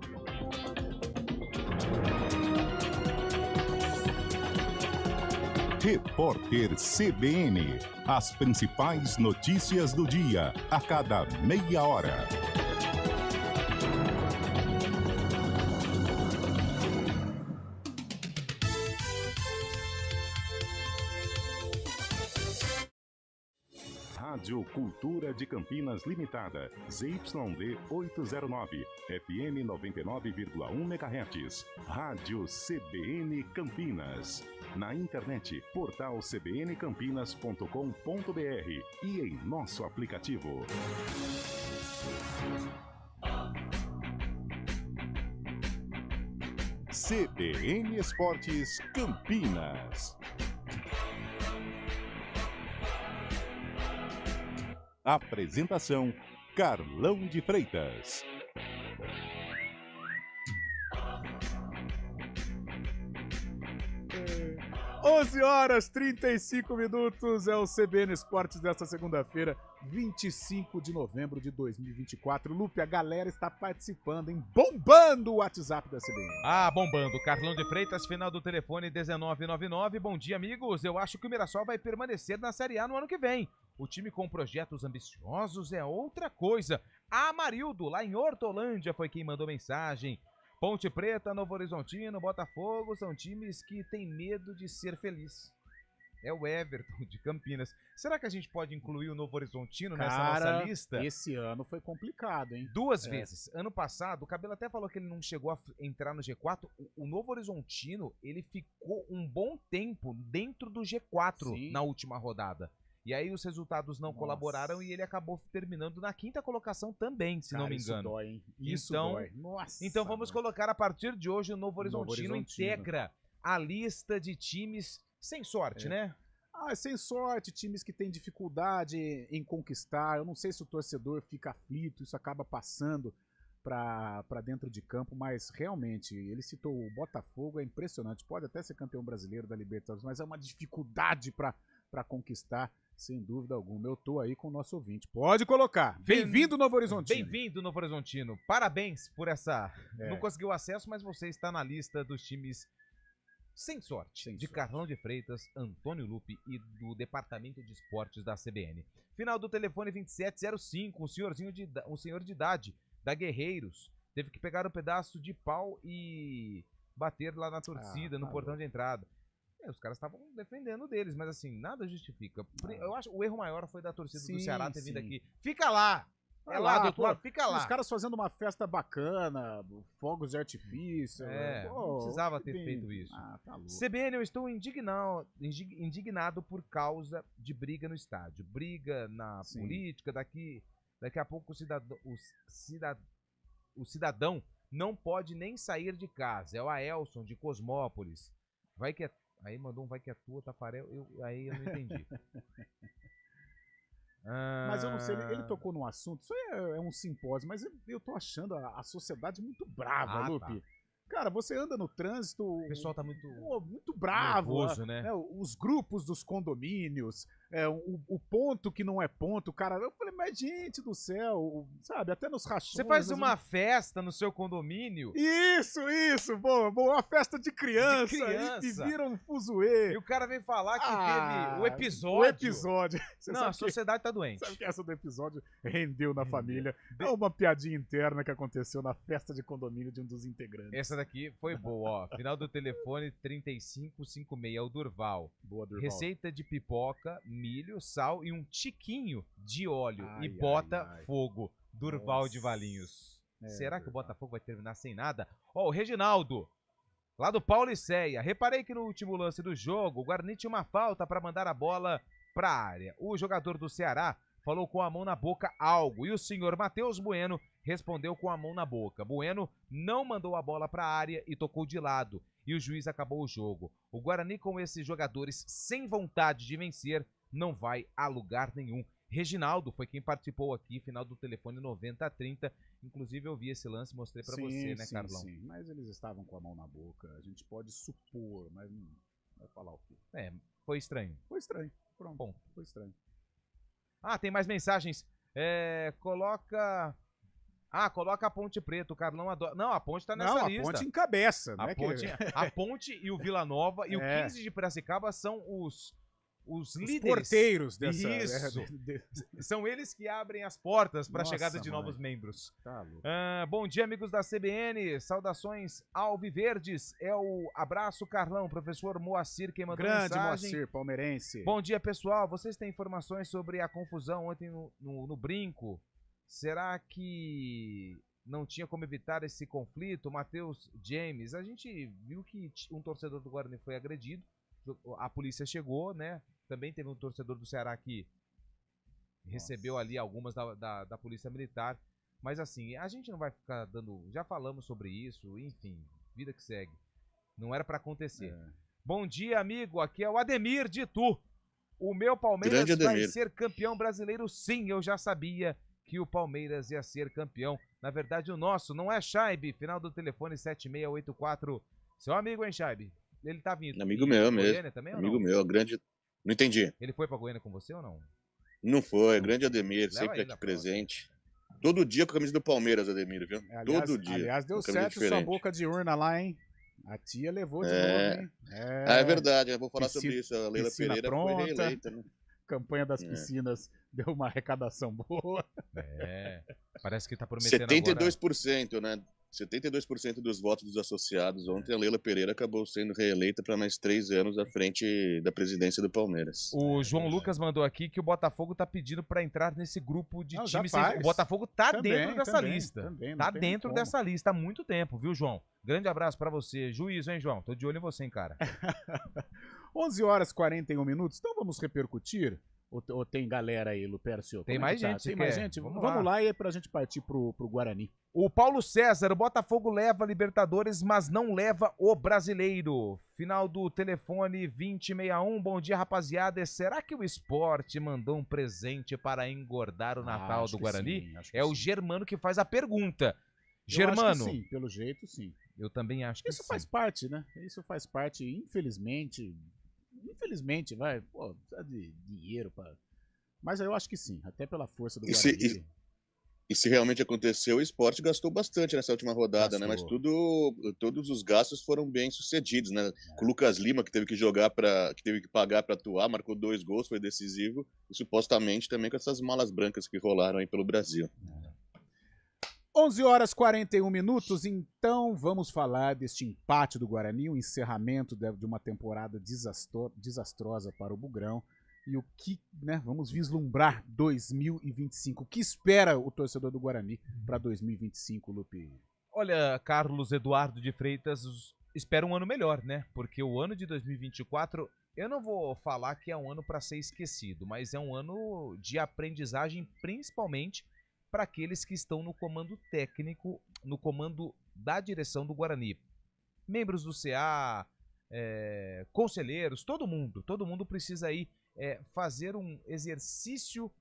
Repórter CBN. As principais notícias do dia, a cada meia hora. Rádio Cultura de Campinas Limitada, ZYD 809, FM 99,1 MHz. Rádio CBN Campinas. Na internet, portal cbncampinas.com.br e em nosso aplicativo. CBN Esportes Campinas. Apresentação: Carlão de Freitas. 11h35 é o CBN Esportes desta segunda-feira, 25 de novembro de 2024. Lupe, a galera está participando, hein? Bombando o WhatsApp da CBN. Ah, bombando. Carlão de Freitas, final do telefone 1999. Bom dia, amigos. Eu acho que o Mirassol vai permanecer na Série A no ano que vem. O time com projetos ambiciosos é outra coisa. Amarildo, lá em Hortolândia, foi quem mandou mensagem. Ponte Preta, Novo Horizontino, Botafogo são times que têm medo de ser feliz. É o Everton de Campinas. Será que a gente pode incluir o Novo Horizontino nessa nossa lista? Esse ano foi complicado, hein? Duas vezes. Ano passado, o Cabelo até falou que ele não chegou a entrar no G4. O Novo Horizontino, ele ficou um bom tempo dentro do G4 Sim. na última rodada. E aí os resultados não colaboraram e ele acabou terminando na 5ª colocação também, se não me engano. Isso dói, hein? Isso então, dói. Nossa, então vamos colocar a partir de hoje o Novo Horizontino integra a lista de times sem sorte, né? Sem sorte, times que têm dificuldade em conquistar. Eu não sei se o torcedor fica aflito, isso acaba passando para dentro de campo, mas realmente, ele citou o Botafogo, é impressionante. Pode até ser campeão brasileiro da Libertadores, mas é uma dificuldade para conquistar. Sem dúvida alguma. Eu tô aí com o nosso ouvinte. Pode colocar. Bem-vindo, Novo Horizontino. Bem-vindo, Novo Horizontino. Parabéns por essa... Não conseguiu acesso, mas você está na lista dos times sem sorte. De Carlão de Freitas, Antônio Lupe e do Departamento de Esportes da CBN. Final do telefone 2705. Um senhor de idade da Guerreiros teve que pegar um pedaço de pau e bater lá na torcida, no portão de entrada. Os caras estavam defendendo deles, mas assim, nada justifica. Eu acho que o erro maior foi da torcida do Ceará ter vindo aqui. Fica lá! É lá do outro lado, fica lá. Os caras fazendo uma festa bacana, fogos de artifício. Não precisava ter feito isso. Tá louco. CBN, eu estou indignado por causa de briga no estádio. Briga na política, daqui a pouco o cidadão não pode nem sair de casa. É o Aelson de Cosmópolis. Aí mandou um vai que é tua, Tafarel, aí eu não entendi. Mas eu não sei, ele tocou num assunto, isso é um simpósio, mas eu tô achando a sociedade muito brava, Lupe. Tá. Cara, você anda no trânsito... O pessoal tá muito bravo. Nervoso, né? Os grupos dos condomínios, o ponto que não é ponto, cara. Eu falei, mas gente do céu, sabe? Até nos rachões... Você faz uma festa no seu condomínio? Isso, boa, uma festa de criança. E vira um fuzuê. E o cara vem falar que teve o episódio. O episódio. Não, a sociedade tá doente. Sabe que essa do episódio rendeu na família? É uma piadinha interna que aconteceu na festa de condomínio de um dos integrantes. Essa daqui foi boa, ó. Final do telefone 3556, é o Durval. Boa, Durval. Receita de pipoca, milho, sal e um tiquinho de óleo. E bota fogo. Durval de Valinhos. Será que o Botafogo vai terminar sem nada? Ó, o Reginaldo, lá do Pauliceia. Reparei que no último lance do jogo, o Guarani tinha uma falta para mandar a bola pra área. O jogador do Ceará falou com a mão na boca algo. E o senhor Matheus Bueno respondeu com a mão na boca. Bueno não mandou a bola para a área e tocou de lado. E o juiz acabou o jogo. O Guarani, com esses jogadores sem vontade de vencer, não vai a lugar nenhum. Reginaldo foi quem participou aqui, final do telefone 9030. Inclusive eu vi esse lance, mostrei pra você, né, Carlão? Sim, mas eles estavam com a mão na boca. A gente pode supor, mas não vai falar o quê. Foi estranho. Foi estranho. Pronto. Bom. Foi estranho. Tem mais mensagens. Coloca a Ponte Preta. O Carlão adora. Não, a Ponte tá nessa lista. A Ponte encabeça, A né? Ponte, a Ponte e o Vila Nova e o 15 de Piracicaba são os líderes. Porteiros dessa. Isso. São eles que abrem as portas para a chegada de novos membros. Tá louco. Bom dia, amigos da CBN. Saudações alviverdes. É o abraço, Carlão. Professor Moacir, quem mandou Grande mensagem. Moacir, palmeirense. Bom dia, pessoal. Vocês têm informações sobre a confusão ontem no Brinco? Será que não tinha como evitar esse conflito? Matheus James, a gente viu que um torcedor do Guarani foi agredido. A polícia chegou, né? Também teve um torcedor do Ceará que recebeu ali algumas da polícia militar. Mas assim, a gente não vai ficar dando... Já falamos sobre isso, enfim, vida que segue. Não era pra acontecer. Bom dia, amigo. Aqui é o Ademir de Itu. O meu Palmeiras vai ser campeão brasileiro, sim. Eu já sabia que o Palmeiras ia ser campeão. Na verdade, o nosso não é Scheibe. Final do telefone 7684. Seu amigo, hein, Scheibe? Ele tá vindo. Amigo meu mesmo. Goiânia também, amigo meu, grande... Não entendi. Ele foi pra Goiânia com você ou não? Não foi, grande Ademir, Leva sempre ele aqui presente. Todo dia com a camisa do Palmeiras, Ademir, viu? Todo dia. Aliás, deu camisa certo diferente. sua boca de urna lá, hein? A tia levou de novo, hein? É verdade, eu vou falar sobre isso. A Leila Pereira foi reeleita, né? Campanha das piscinas deu uma arrecadação boa. Parece que tá prometendo 72%, né? 72% dos votos dos associados. Ontem a Leila Pereira acabou sendo reeleita para mais 3 anos à frente da presidência do Palmeiras. O João Lucas mandou aqui que o Botafogo tá pedindo para entrar nesse grupo de times. faz. O Botafogo tá Também, dentro dessa também, lista. também, Tá não tem dentro como. dessa lista há muito tempo, viu, João? Grande abraço para você. Juízo, hein, João? Tô de olho em você, hein, cara. 11 horas e 41 minutos. Então vamos repercutir? Ou tem galera aí, Lupercio? Tem mais gente, Tem se mais quer. gente? Vamos Vamos lá. lá e é pra gente partir pro Guarani. O Paulo César, o Botafogo leva a Libertadores, mas não leva o brasileiro. Final do telefone 2061. Bom dia, rapaziada. E será que o Sport mandou um presente para engordar o Natal acho do que Guarani? sim, acho que É o sim. Germano que faz a pergunta. Eu Germano. acho que sim, pelo jeito, sim. Eu também acho que Isso sim. faz parte, né? Isso faz parte, infelizmente. Infelizmente, vai. Pô, precisa de dinheiro pra. Mas eu acho que sim, até pela força do Guarani. E se realmente aconteceu, o Sport gastou bastante nessa última rodada, né? Mas todos os gastos foram bem sucedidos, né? Com o Lucas Lima, que teve que que teve que pagar para atuar, marcou 2 gols, foi decisivo. E supostamente também com essas malas brancas que rolaram aí pelo Brasil. 11 horas e 41 minutos, então vamos falar deste empate do Guarani, o encerramento de uma temporada desastrosa para o Bugrão. E o que, né, vamos vislumbrar 2025. O que espera o torcedor do Guarani para 2025, Lupe? Olha, Carlos Eduardo de Freitas espera um ano melhor, né? Porque o ano de 2024, eu não vou falar que é um ano para ser esquecido, mas é um ano de aprendizagem, principalmente para aqueles que estão no comando técnico, no comando da direção do Guarani. Membros do CA, conselheiros, todo mundo precisa aí fazer um exercício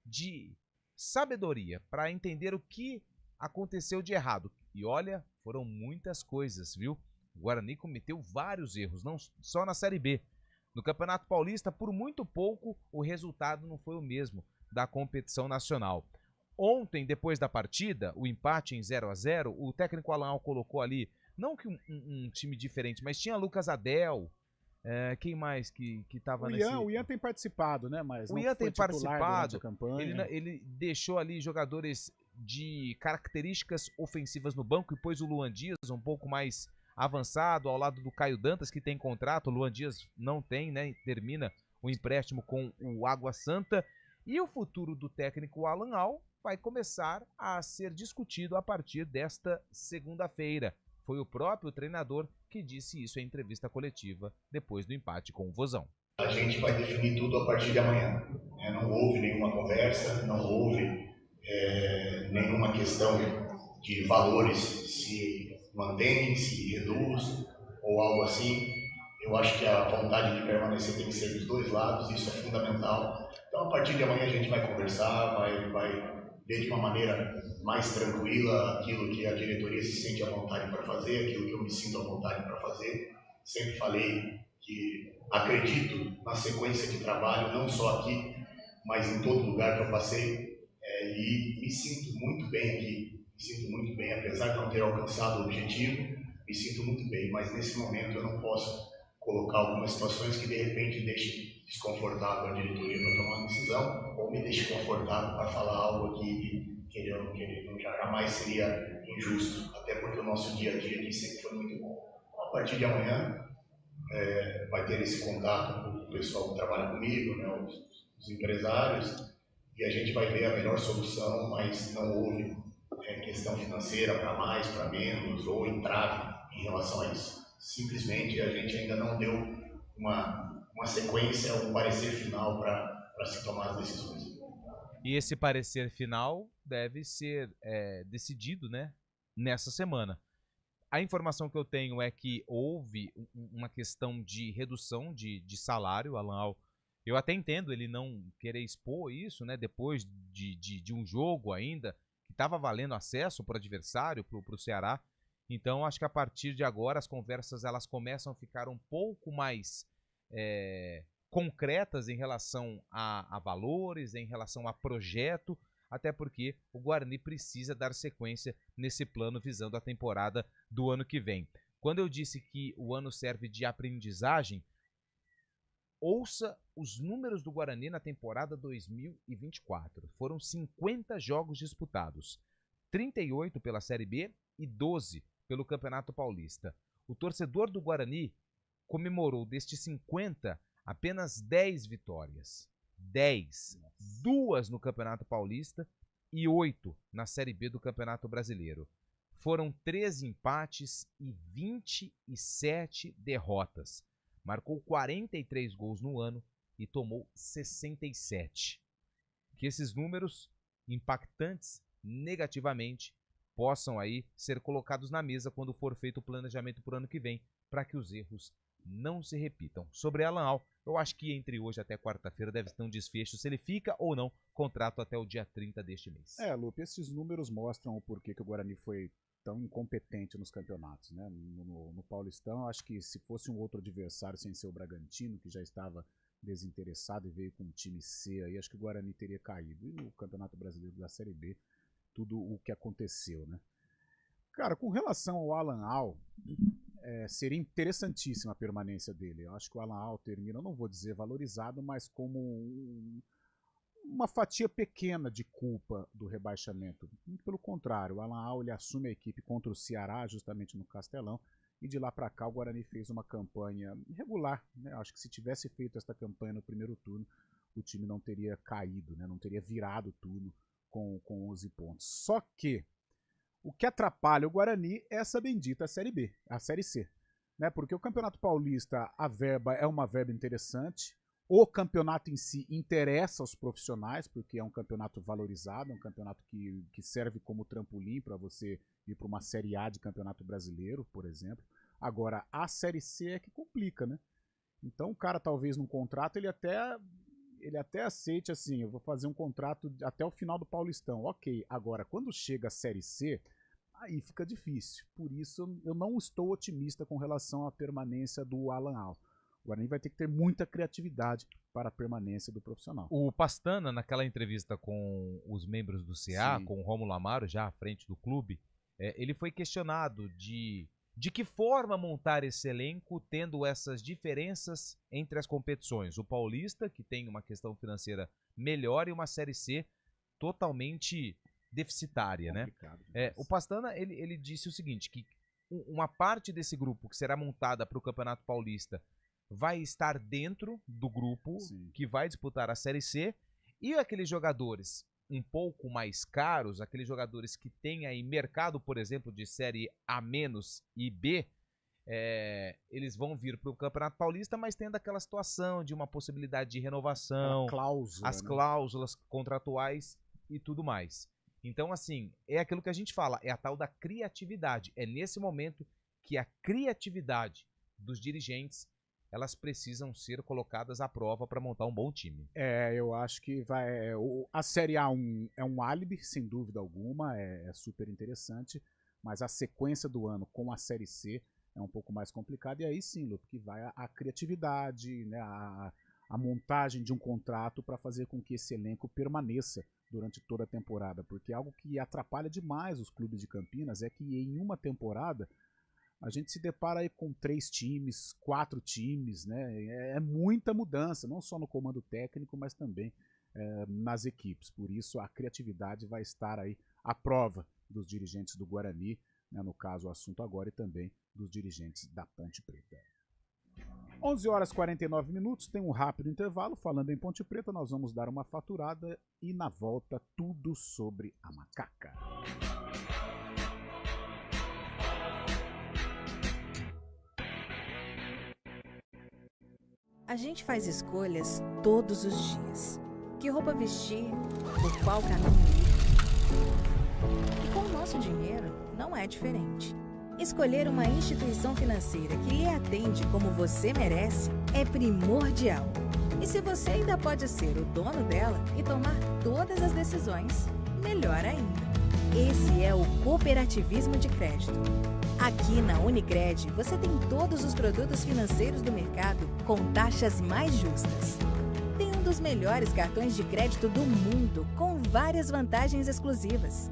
de sabedoria para entender o que aconteceu de errado. E olha, foram muitas coisas, viu? O Guarani cometeu vários erros, não só na Série B. No Campeonato Paulista, por muito pouco, o resultado não foi o mesmo da competição nacional. Ontem, depois da partida, o empate em 0-0, o técnico Alan colocou ali, não que um time diferente, mas tinha Lucas Adel. Quem mais que estava nesse... O Ian tem participado, né? Mas o Ian tem participado. Ele deixou ali jogadores de características ofensivas no banco e pôs o Luan Dias um pouco mais avançado ao lado do Caio Dantas, que tem contrato. O Luan Dias não tem, né? Termina o empréstimo com o Água Santa. E o futuro do técnico Alan Al vai começar a ser discutido a partir desta segunda-feira. Foi o próprio treinador que disse isso em entrevista coletiva depois do empate com o Vozão. A gente vai definir tudo a partir de amanhã. Não houve nenhuma conversa, não houve nenhuma questão de valores, se mantém, se reduz ou algo assim. Eu acho que a vontade de permanecer tem que ser dos dois lados, isso é fundamental. Então, a partir de amanhã a gente vai conversar, vai ver de uma maneira mais tranquila aquilo que a diretoria se sente à vontade para fazer, aquilo que eu me sinto à vontade para fazer. Sempre falei que acredito na sequência de trabalho, não só aqui, mas em todo lugar que eu passei, e me sinto muito bem aqui, me sinto muito bem, apesar de não ter alcançado o objetivo, me sinto muito bem, mas nesse momento eu não posso colocar algumas situações que de repente deixem desconfortável a diretoria para tomar uma decisão, ou me deixe confortável para falar algo aqui que jamais seria injusto, até porque o nosso dia a dia aqui sempre foi muito bom. A partir de amanhã, vai ter esse contato com o pessoal que trabalha comigo, né, os empresários, e a gente vai ver a melhor solução, mas não houve questão financeira para mais, para menos, ou entrave em relação a isso. Simplesmente a gente ainda não deu uma sequência, um parecer final para se tomar as decisões. E esse parecer final deve ser decidido, né, nessa semana. A informação que eu tenho é que houve uma questão de redução de salário. Alan Al, eu até entendo ele não querer expor isso, né, depois de um jogo ainda, que estava valendo acesso para o adversário, para o Ceará. Então, acho que a partir de agora as conversas elas começam a ficar um pouco mais concretas em relação a valores, em relação a projeto, até porque o Guarani precisa dar sequência nesse plano visando a temporada do ano que vem. Quando eu disse que o ano serve de aprendizagem, ouça os números do Guarani na temporada 2024. Foram 50 jogos disputados, 38 pela Série B e 12 pelo Campeonato Paulista. O torcedor do Guarani comemorou destes 50 apenas 10 vitórias. 10. 2 no Campeonato Paulista e 8 na Série B do Campeonato Brasileiro. Foram 13 empates e 27 derrotas. Marcou 43 gols no ano e tomou 67. Que esses números impactantes negativamente possam aí ser colocados na mesa quando for feito o planejamento para o ano que vem, para que os erros não se repitam. Sobre Alan Al, eu acho que entre hoje até quarta-feira deve ter um desfecho, se ele fica ou não, contrato até o dia 30 deste mês. Lupe, esses números mostram o porquê que o Guarani foi tão incompetente nos campeonatos, né? No Paulistão, eu acho que se fosse um outro adversário sem ser o Bragantino, que já estava desinteressado e veio com um time C, aí acho que o Guarani teria caído. E no Campeonato Brasileiro da Série B, tudo o que aconteceu, né? Cara, com relação ao Alan Al, seria interessantíssima a permanência dele. Eu acho que o Alan Al termina, eu não vou dizer valorizado, mas como uma fatia pequena de culpa do rebaixamento. Muito pelo contrário, o Alan Al ele assume a equipe contra o Ceará, justamente no Castelão, e de lá para cá o Guarani fez uma campanha regular, né? Acho que se tivesse feito esta campanha no primeiro turno, o time não teria caído, né? Não teria virado o turno com 11 pontos. Só que o que atrapalha o Guarani é essa bendita Série B, a Série C, né? Porque o Campeonato Paulista, a verba é uma verba interessante, o campeonato em si interessa aos profissionais, porque é um campeonato valorizado, é um campeonato que serve como trampolim para você ir para uma Série A de Campeonato Brasileiro, por exemplo. Agora, a Série C é que complica, né? Então o cara talvez num contrato ele até aceite assim, eu vou fazer um contrato até o final do Paulistão, ok. Agora, quando chega a Série C, aí fica difícil. Por isso, eu não estou otimista com relação à permanência do Alan Al. O Guarani vai ter que ter muita criatividade para a permanência do profissional. O Pastana, naquela entrevista com os membros do CA, com o Rômulo Amaro, já à frente do clube, ele foi questionado de que forma montar esse elenco tendo essas diferenças entre as competições. O Paulista, que tem uma questão financeira melhor, e uma Série C totalmente deficitária, né? O Pastana, ele disse o seguinte, que uma parte desse grupo que será montada para o Campeonato Paulista vai estar dentro do grupo que vai disputar a Série C, e aqueles jogadores um pouco mais caros, aqueles jogadores que têm aí mercado, por exemplo, de Série A- e B, eles vão vir para o Campeonato Paulista, mas tendo aquela situação de uma possibilidade de renovação, as cláusulas contratuais e tudo mais. Então, assim, é aquilo que a gente fala, é a tal da criatividade. É nesse momento que a criatividade dos dirigentes elas precisam ser colocadas à prova para montar um bom time. Eu acho que a Série A1 é um álibi, sem dúvida alguma, é super interessante, mas a sequência do ano com a Série C é um pouco mais complicada, e aí sim, Lu, que vai a criatividade, né, a montagem de um contrato para fazer com que esse elenco permaneça durante toda a temporada, porque algo que atrapalha demais os clubes de Campinas é que em uma temporada a gente se depara aí com 3 times, 4 times, né? É muita mudança, não só no comando técnico, mas também nas equipes. Por isso a criatividade vai estar aí à prova dos dirigentes do Guarani, né? No caso o assunto agora, e também dos dirigentes da Ponte Preta. 11h49, tem um rápido intervalo. Falando em Ponte Preta, nós vamos dar uma faturada e na volta tudo sobre a Macaca. A gente faz escolhas todos os dias. Que roupa vestir, por qual caminho ir. E com o nosso dinheiro, não é diferente. Escolher uma instituição financeira que lhe atende como você merece é primordial. E se você ainda pode ser o dono dela e tomar todas as decisões, melhor ainda. Esse é o cooperativismo de crédito. Aqui na Unicred, você tem todos os produtos financeiros do mercado com taxas mais justas. Tem um dos melhores cartões de crédito do mundo, com várias vantagens exclusivas.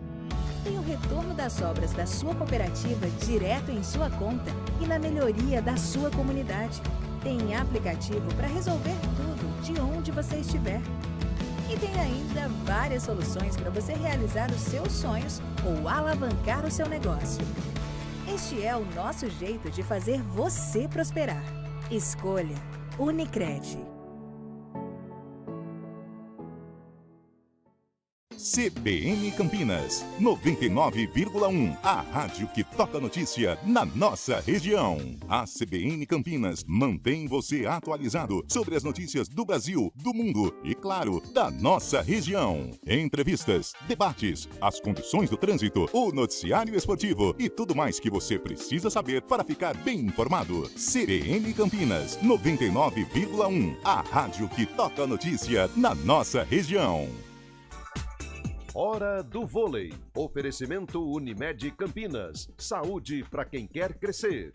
Tem o retorno das sobras da sua cooperativa direto em sua conta e na melhoria da sua comunidade. Tem aplicativo para resolver tudo de onde você estiver. E tem ainda várias soluções para você realizar os seus sonhos ou alavancar o seu negócio. Este é o nosso jeito de fazer você prosperar. Escolha Unicred. CBN Campinas, 99,1, a rádio que toca notícia na nossa região. A CBN Campinas mantém você atualizado sobre as notícias do Brasil, do mundo e, claro, da nossa região. Entrevistas, debates, as condições do trânsito, o noticiário esportivo e tudo mais que você precisa saber para ficar bem informado. CBN Campinas, 99,1, a rádio que toca notícia na nossa região. Hora do vôlei. Oferecimento Unimed Campinas. Saúde para quem quer crescer.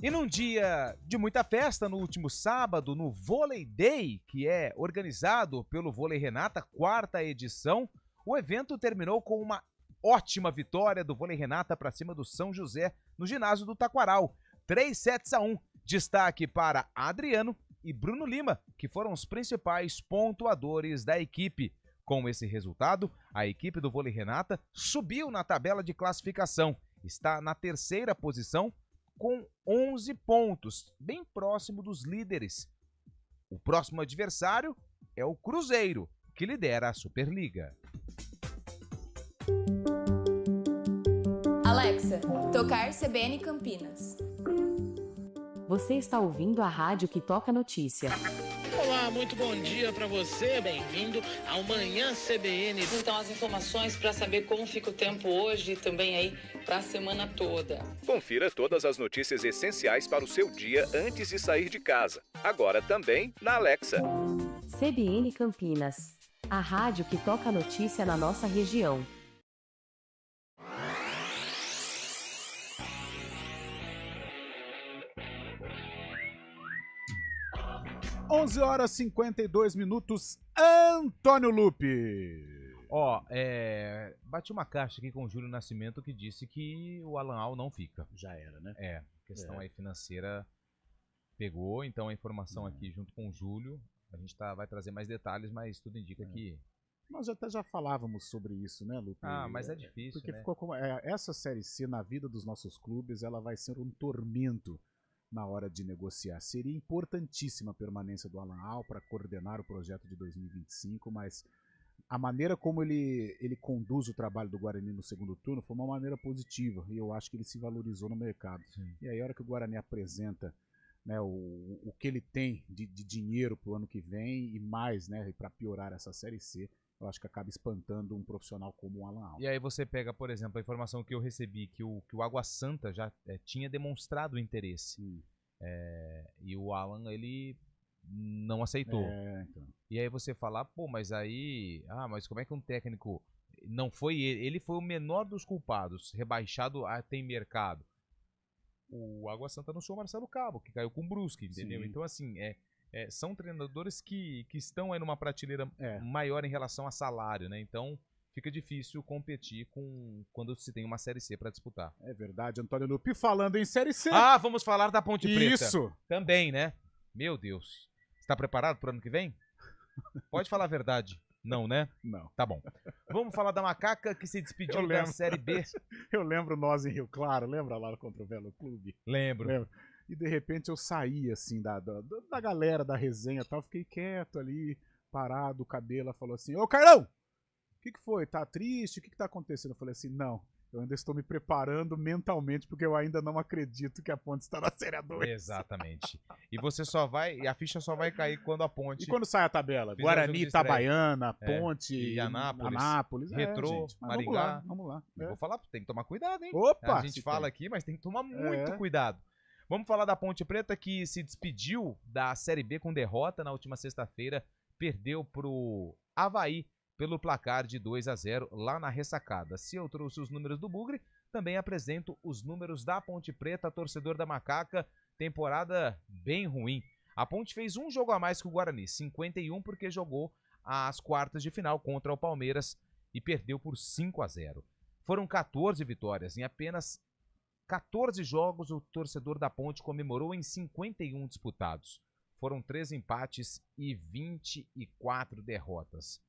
E num dia de muita festa, no último sábado, no Vôlei Day, que é organizado pelo Vôlei Renata, 4ª edição, o evento terminou com uma ótima vitória do Vôlei Renata para cima do São José, no ginásio do Taquaral. 3-1. Destaque para Adriano e Bruno Lima, que foram os principais pontuadores da equipe. Com esse resultado, a equipe do Vôlei Renata subiu na tabela de classificação. Está na 3ª posição com 11 pontos, bem próximo dos líderes. O próximo adversário é o Cruzeiro, que lidera a Superliga. Alexa, tocar CBN Campinas. Você está ouvindo a rádio que toca notícia. Olá, muito bom dia para você, bem-vindo ao Manhã CBN. Então, as informações para saber como fica o tempo hoje e também aí para a semana toda. Confira todas as notícias essenciais para o seu dia antes de sair de casa. Agora também na Alexa. CBN Campinas, a rádio que toca notícia na nossa região. 11h52, Antônio Lupe. Bati uma caixa aqui com o Júlio Nascimento, que disse que o Alan Al não fica. Já era, né? Questão aí financeira pegou, então a informação aqui junto com o Júlio, a gente vai trazer mais detalhes, mas tudo indica que... Nós até já falávamos sobre isso, né, Lupe? Mas é difícil, porque né? ficou como essa Série C na vida dos nossos clubes, ela vai ser um tormento na hora de negociar. Seria importantíssima a permanência do Alan Al para coordenar o projeto de 2025, mas a maneira como ele conduz o trabalho do Guarani no segundo turno foi uma maneira positiva, e eu acho que ele se valorizou no mercado. Sim. E aí a hora que o Guarani apresenta, né, o que ele tem de dinheiro para o ano que vem e mais, né, para piorar essa Série C, eu acho que acaba espantando um profissional como o Alan Al. E aí você pega, por exemplo, a informação que eu recebi, que o Água Santa já tinha demonstrado interesse. E o Alan, ele não aceitou. Então. E aí você fala, pô, mas aí... mas como é que um técnico... Não foi ele, ele foi o menor dos culpados, rebaixado tem mercado. O Água Santa anunciou o Marcelo Cabo, que caiu com o Brusque, entendeu? Sim. Então, assim, são treinadores que estão aí numa prateleira maior em relação a salário, né? Então, fica difícil competir quando se tem uma Série C para disputar. É verdade, Antônio Lupi. Falando em Série C... vamos falar da Ponte Preta. Isso! Também, né? Meu Deus. Você tá preparado pro ano que vem? Pode falar a verdade. Não, né? Não. Tá bom. Vamos falar da Macaca que se despediu da Série B. Eu lembro nós em Rio Claro, lembra lá contra o Velo Clube? Lembro. E de repente eu saí assim da galera da resenha e tal, fiquei quieto ali, parado, o Cabela falou assim, ô Carlão, o que foi? Tá triste? O que tá acontecendo? Eu falei assim, não, eu ainda estou me preparando mentalmente porque eu ainda não acredito que a Ponte está na Série A2. Exatamente. E a ficha só vai cair quando a Ponte... E quando sai a tabela? Guarani, Itabaiana, Ponte, Anápolis. Retrô, gente, Maringá. Vamos lá. Eu vou falar, tem que tomar cuidado, hein? Opa! A gente fala aqui, mas tem que tomar muito cuidado. Vamos falar da Ponte Preta que se despediu da Série B com derrota na última sexta-feira, perdeu pro Avaí pelo placar de 2-0 lá na ressacada. Se eu trouxe os números do Bugre, também apresento os números da Ponte Preta, torcedor da Macaca, temporada bem ruim. A Ponte fez um jogo a mais que o Guarani, 51, porque jogou as quartas de final contra o Palmeiras e perdeu por 5-0. Foram 14 vitórias. Em apenas 14 jogos, o torcedor da Ponte comemorou em 51 disputados. Foram 3 empates e 24 derrotas.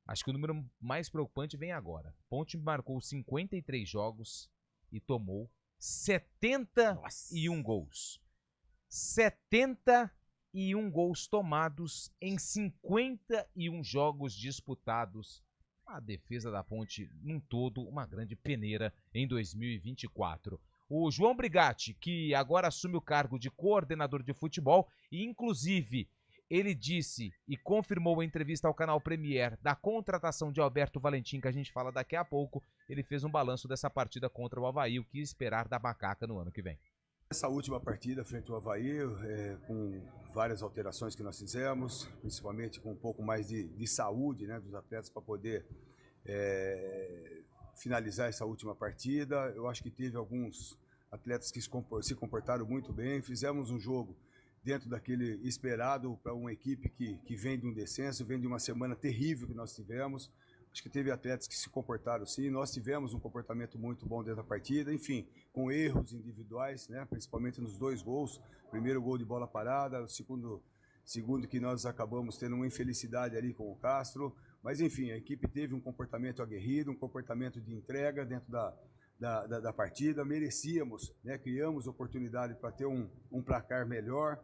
Acho que o número mais preocupante vem agora. Ponte marcou 53 jogos e tomou 71 gols. 71 gols tomados em 51 jogos disputados. A defesa da Ponte, num todo, uma grande peneira em 2024. O João Brigatti, que agora assume o cargo de coordenador de futebol, e inclusive ele disse e confirmou em entrevista ao canal Premier da contratação de Alberto Valentim, que a gente fala daqui a pouco. Ele fez um balanço dessa partida contra o Avaí, o que esperar da Macaca no ano que vem. Essa última partida frente ao Avaí, com várias alterações que nós fizemos, principalmente com um pouco mais de saúde, né, dos atletas para poder finalizar essa última partida. Eu acho que teve alguns atletas que se comportaram muito bem. Fizemos um jogo dentro daquele esperado para uma equipe que vem de um descenso, vem de uma semana terrível que nós tivemos. Acho que teve atletas que se comportaram sim, nós tivemos um comportamento muito bom dentro da partida, enfim, com erros individuais, né, principalmente nos 2 gols. Primeiro gol de bola parada, o segundo que nós acabamos tendo uma infelicidade ali com o Castro. Mas enfim, a equipe teve um comportamento aguerrido, um comportamento de entrega dentro da partida. Merecíamos, né, criamos oportunidade para ter um placar melhor.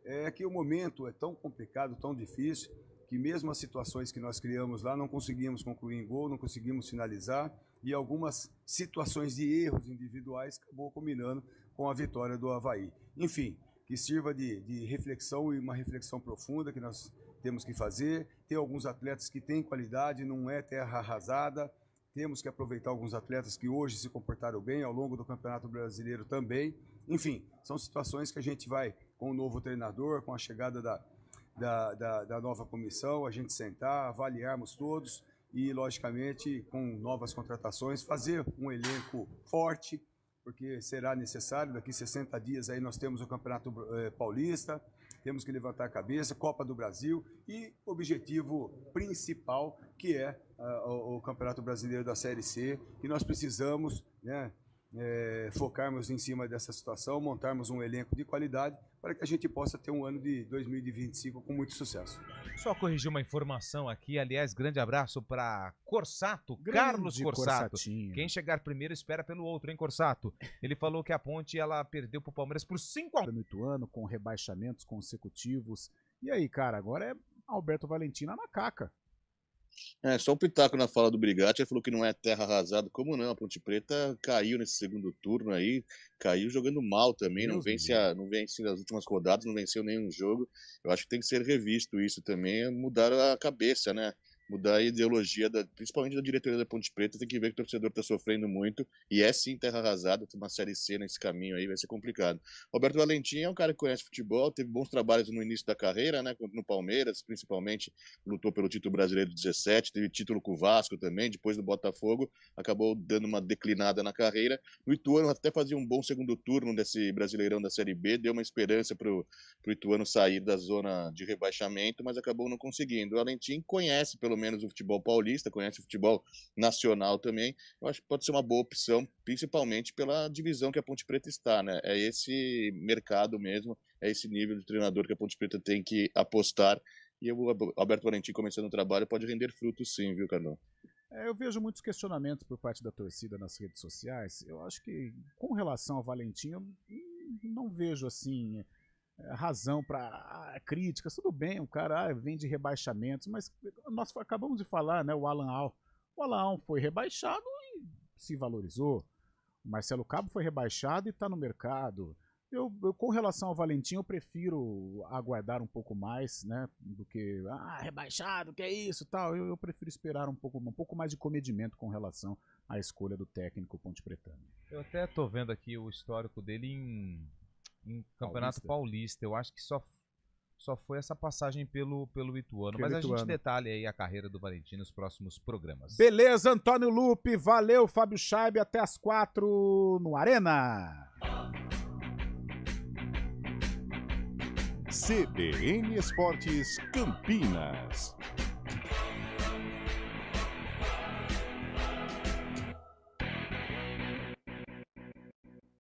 É que o momento é tão complicado, tão difícil, que mesmo as situações que nós criamos lá, não conseguimos concluir em gol, não conseguimos finalizar, e algumas situações de erros individuais acabou combinando com a vitória do Avaí. Enfim, que sirva de reflexão, e uma reflexão profunda que nós temos que fazer. Tem alguns atletas que têm qualidade, não é terra arrasada, temos que aproveitar alguns atletas que hoje se comportaram bem, ao longo do Campeonato Brasileiro também. Enfim, são situações que a gente vai, com o novo treinador, com a chegada da nova comissão, a gente sentar, avaliarmos todos e, logicamente, com novas contratações, fazer um elenco forte, porque será necessário. Daqui 60 dias aí nós temos o Campeonato Paulista, temos que levantar a cabeça, Copa do Brasil e objetivo principal, que é o Campeonato Brasileiro da Série C, que nós precisamos, né, focarmos em cima dessa situação, montarmos um elenco de qualidade para que a gente possa ter um ano de 2025 com muito sucesso. Só corrigir uma informação aqui, aliás, grande abraço para Corsato, Carlos Corsato. Corsatinho. Quem chegar primeiro espera pelo outro, hein, Corsato? Ele falou que a Ponte ela perdeu pro Palmeiras por 5-1. Ano, com rebaixamentos consecutivos. E aí, cara, agora é Alberto Valentim na Macaca. Só um pitaco na fala do Brigatti, ele falou que não é terra arrasada. Como não? A Ponte Preta caiu nesse segundo turno aí, caiu jogando mal também, não vence nas últimas rodadas, não venceu nenhum jogo. Eu acho que tem que ser revisto isso também, mudar a cabeça, né? mudar a ideologia, principalmente da diretoria da Ponte Preta. Tem que ver que o torcedor está sofrendo muito, e é sim terra arrasada, tem uma Série C nesse caminho aí, vai ser complicado. Roberto Valentim é um cara que conhece futebol, teve bons trabalhos no início da carreira, né, no Palmeiras, principalmente, lutou pelo título brasileiro 17, teve título com o Vasco também, depois do Botafogo, acabou dando uma declinada na carreira. No Ituano até fazia um bom segundo turno desse Brasileirão da Série B, deu uma esperança para o Ituano sair da zona de rebaixamento, mas acabou não conseguindo. O Valentim conhece pelo menos o futebol paulista, conhece o futebol nacional também. Eu acho que pode ser uma boa opção, principalmente pela divisão que a Ponte Preta está, né? É esse mercado mesmo, é esse nível de treinador que a Ponte Preta tem que apostar. E o Alberto Valentim começando o trabalho pode render frutos sim, viu, Carlão? Eu vejo muitos questionamentos por parte da torcida nas redes sociais. Eu acho que, com relação ao Valentim, eu não vejo assim razão para críticas. Tudo bem, o cara vem de rebaixamentos, mas nós acabamos de falar, né? O Alan Al foi rebaixado e se valorizou. O Marcelo Cabo foi rebaixado e está no mercado. Eu, com relação ao Valentim, eu prefiro aguardar um pouco mais, né, do que rebaixado, que é isso, tal. Eu prefiro esperar um pouco mais de comedimento com relação à escolha do técnico Ponte Pretano. Eu até tô vendo aqui o histórico dele em Campeonato Paulista. Eu acho que só foi essa passagem pelo Ituano, mas a gente detalha aí a carreira do Valentim nos próximos programas. Beleza, Antônio Lupe, valeu, Fábio Scheibe, até as 4 no Arena. CBN Esportes Campinas.